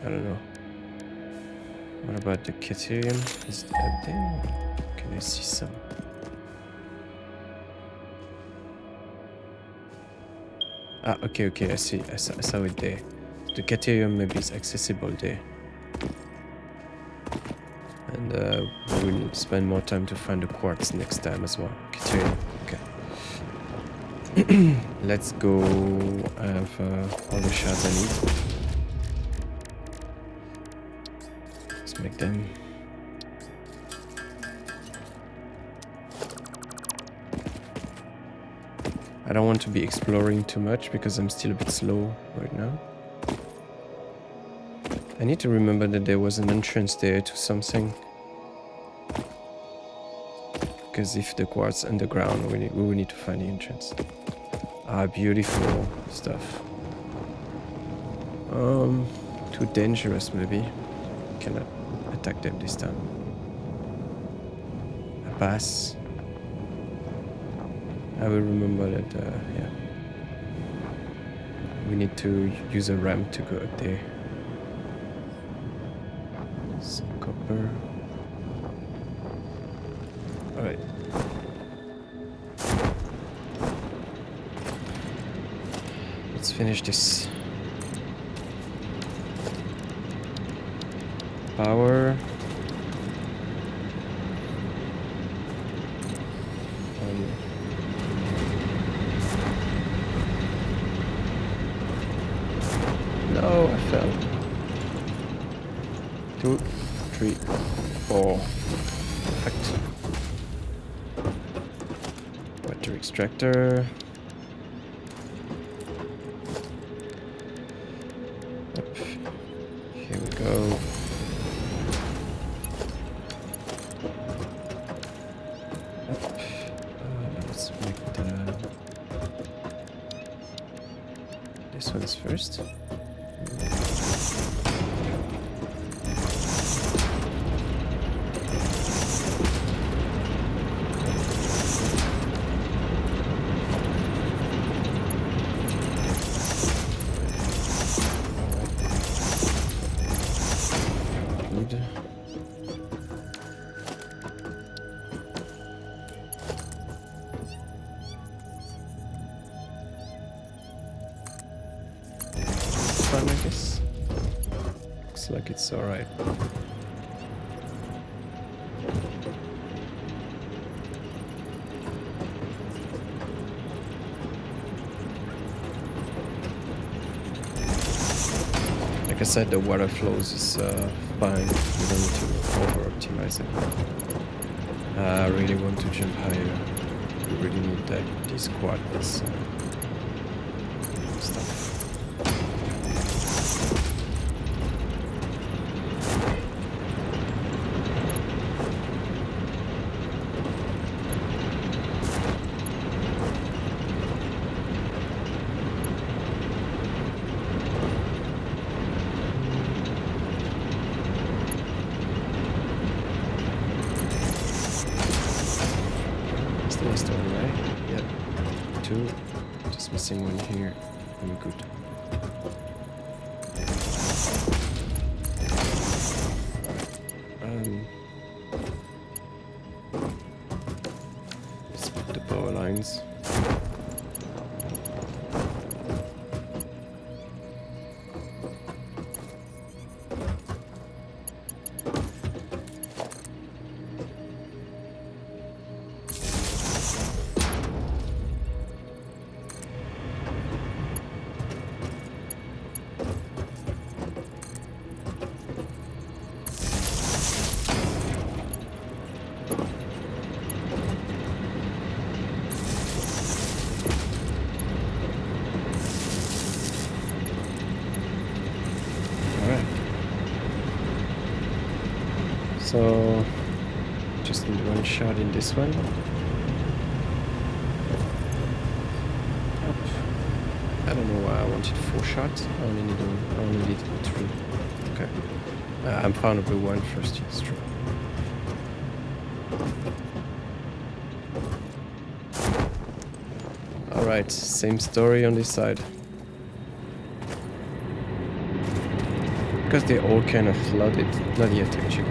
I don't know. What about the Caterium? Is it up there? Can I see some? Ah, okay, I see. I saw it there. The Caterium maybe is accessible there. And we will spend more time to find the quartz next time as well. Caterium, okay. Let's go. I have all the shards I need. Make them. I don't want to be exploring too much because I'm still a bit slow right now. I need to remember that there was an entrance there to something. Because if the quartz underground, we will need to find the entrance. Ah, beautiful stuff. Too dangerous maybe. Cannot attack them this time. A pass. I will remember that, yeah. We need to use a ramp to go up there. Some copper. Alright. Let's finish this. Power. No, I fell. 2, 3, 4. Perfect. Water extractor. Up. Here we go. This one's first. Good. Fun, I guess. Looks like it's alright. Like I said, the water flows is fine. We don't need to over-optimize it. I really want to jump higher. We really need that. These quads stuff. the last one, right? Yep. 2. Just missing one here. And we're good. Split the power lines. So, just need one shot in this one. Up. I don't know why I wanted 4 shots. I only need 3. Okay. I'm fine with 1 first. It's true. All right, same story on this side. Because they're all kind of flooded. Not yet, actually.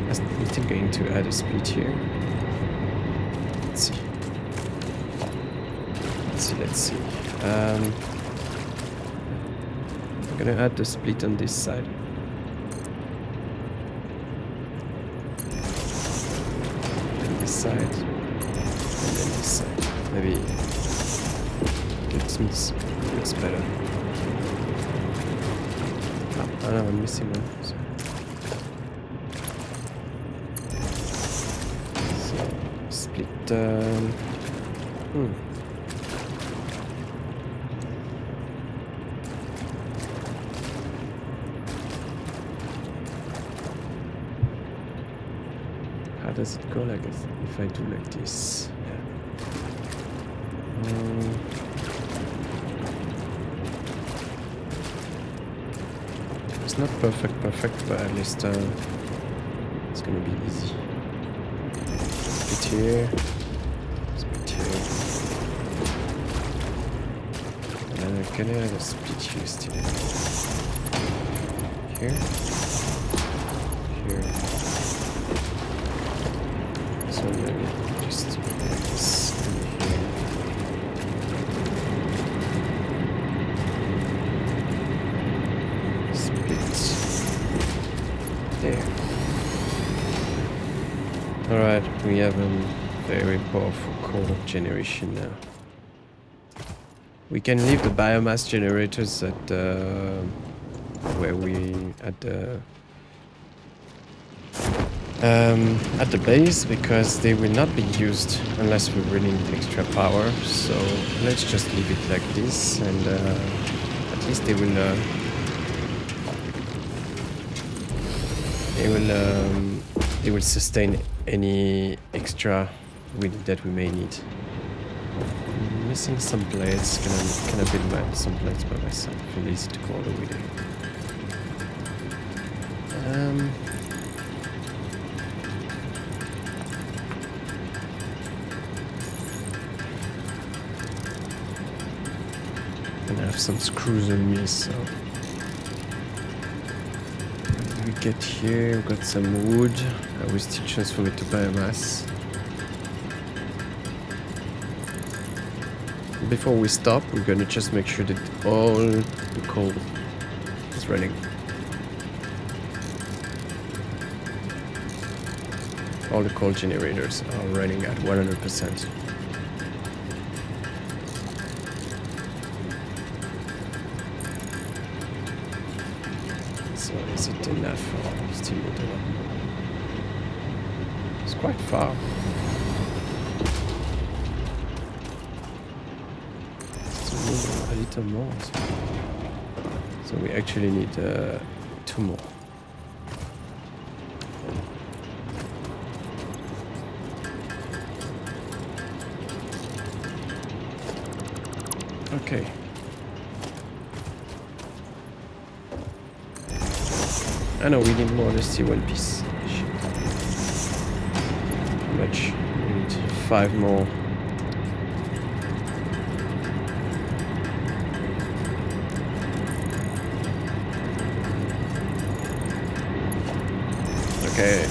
I'm still going to add a split here. Let's see. I'm gonna add the split on this side. And this side. And then this side. Maybe it looks better. Oh no, I'm missing one. So split. How does it go like this? If I do like this? Yeah. It's not perfect, but at least it's gonna be easy. Split here. Split here. And then I'm gonna have a split here still. Here. Here. So maybe just like this and here. There. Alright, we have a very powerful core generation now. We can leave the biomass generators at where we at the base, because they will not be used unless we really need extra power. So let's just leave it like this, and at least they will sustain any extra wind that we may need. I'm missing some blades. Can I build some blades by myself? I feel easy to go all the way there. And I have some screws on me, so we get here. We've got some wood. I will still transform it to biomass. Before we stop, we're gonna just make sure that all the coal is running. All the coal generators are running at 100%. So is it enough or still not enough? It's quite far. A little more. So we actually need 2 more. Okay. I know we need more. Let's see one piece. Shit. How much? need 5 more. Okay.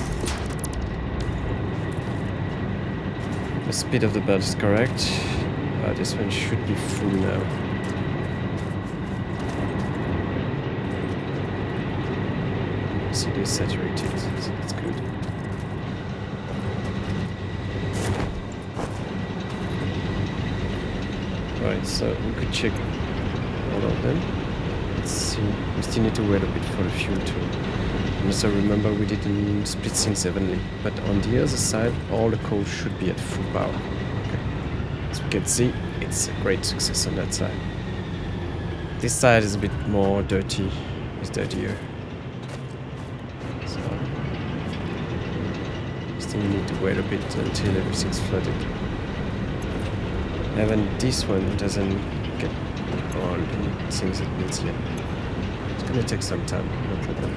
The speed of the belt is correct. This one should be full now. See, they're saturated, so that's good. Right, so we could check all of them. Let's see. We still need to wait a bit for the fuel too. And also remember we didn't split things evenly, but on the other side all the cores should be at full power. Okay. As we can see, it's a great success on that side. This side is a bit more dirty. It's dirtier. So still need to wait a bit until everything's flooded. And then this one doesn't get all the things it needs yet. It's gonna take some time, no problem.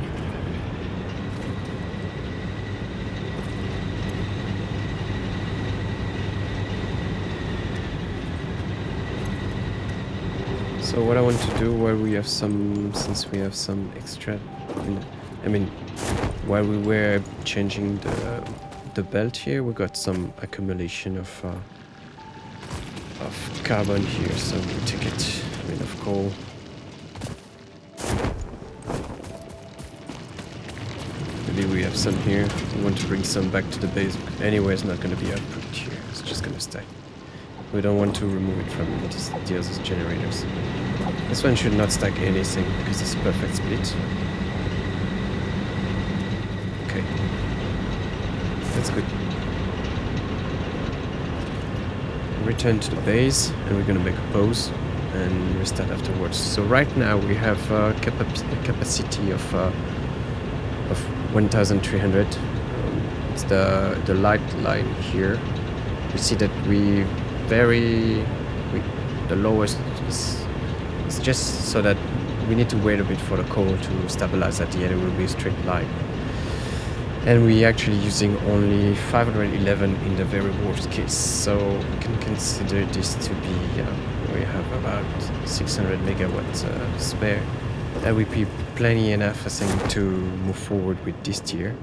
So what I want to do while we have some, since we have some extra, I mean, while we were changing the belt here, we got some accumulation of carbon here, so we take it, I mean, of coal. Maybe we have some here. We want to bring some back to the base. Anyway, it's not going to be output here. It's just going to stay. We don't want to remove it from the other generators. This one should not stack anything because it's a perfect split. Okay. That's good. Return to the base and we're gonna make a pause and restart afterwards. So right now we have a capacity of 1,300. It's the light line here. We see that the lowest is just so that we need to wait a bit for the core to stabilize at the end. It will be a straight line. And we're actually using only 511 in the very worst case. So we can consider this to be, we have about 600 megawatts spare. That would be plenty enough, I think, to move forward with this tier.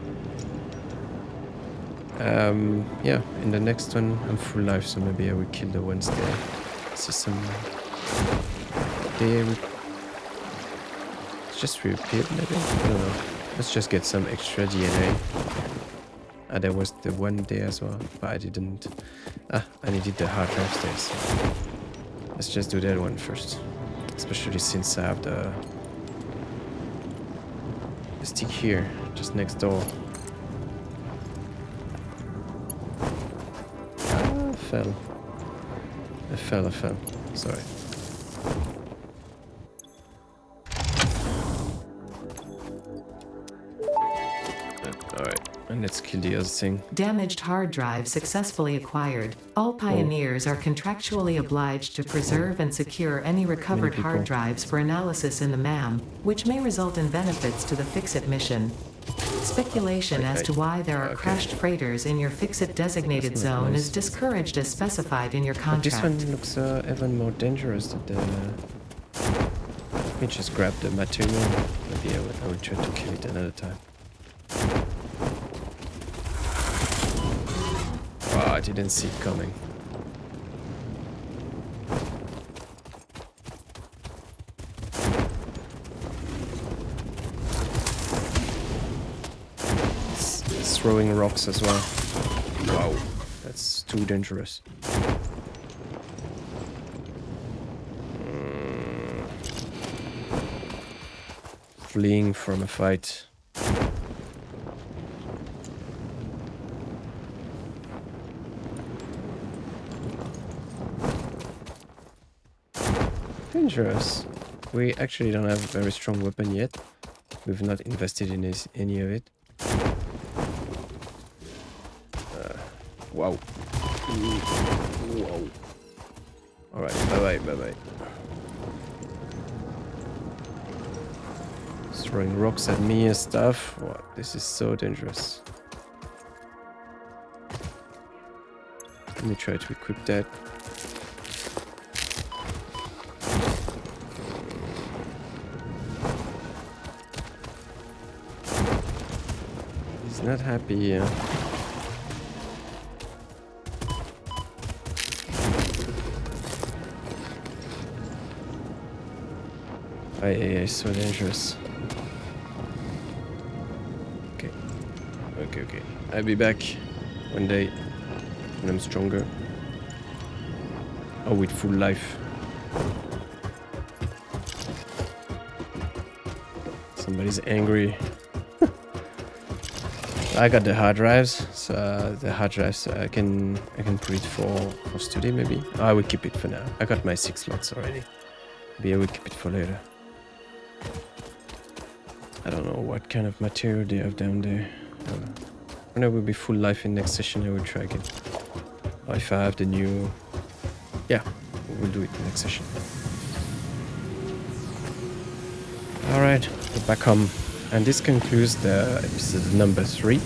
Yeah, in the next one I'm full life, so maybe I will kill the ones there. See some there. It's just reappeared maybe? I don't know. Let's just get some extra DNA. There was the one there as well, but I didn't. I needed the hard drive there, so let's just do that one first. Especially since I have the stick here, just next door. I fell. Sorry. Alright, and let's kill the other thing. Damaged hard drive successfully acquired. All pioneers are contractually obliged to preserve and secure any recovered hard drives for analysis in the MAM, which may result in benefits to the Fix-It mission. Speculation as to why there are crashed freighters in your Fix-It designated zone is discouraged as specified in your contract. This one looks even more dangerous than the... Let me just grab the material. Maybe I will try to kill it another time. Wow, I didn't see it coming. It's throwing rocks as well. Wow, that's too dangerous. Fleeing from a fight. Dangerous. We actually don't have a very strong weapon yet. We've not invested in any of it. Wow. Whoa. Alright, bye-bye. Throwing rocks at me and stuff. Wow, this is so dangerous. Let me try to equip that. He's not happy. It's so dangerous. Okay. Okay. I'll be back one day when I'm stronger. Oh, with full life. Somebody's angry. I got the hard drives, so the hard drives I can put it for study maybe. I will keep it for now. I got my 6 slots already. Maybe I will keep it for later. I don't know what kind of material they have down there. When I will be full life in next session, I will try again. Or if I have the new... Yeah, we'll do it next session. Alright, we're back home. And this concludes the episode number 3.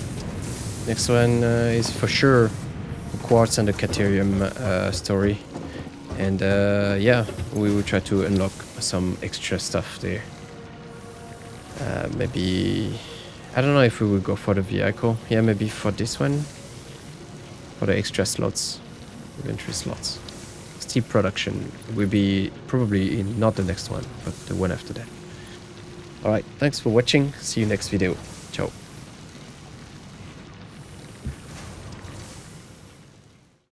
Next one is for sure the quartz and the caterium story. And yeah, we will try to unlock some extra stuff there. Maybe... I don't know if we will go for the vehicle. Yeah, maybe for this one. For the extra slots. Inventory slots. Steep production will be probably in not the next one, but the one after that. Alright, thanks for watching. See you next video. Ciao.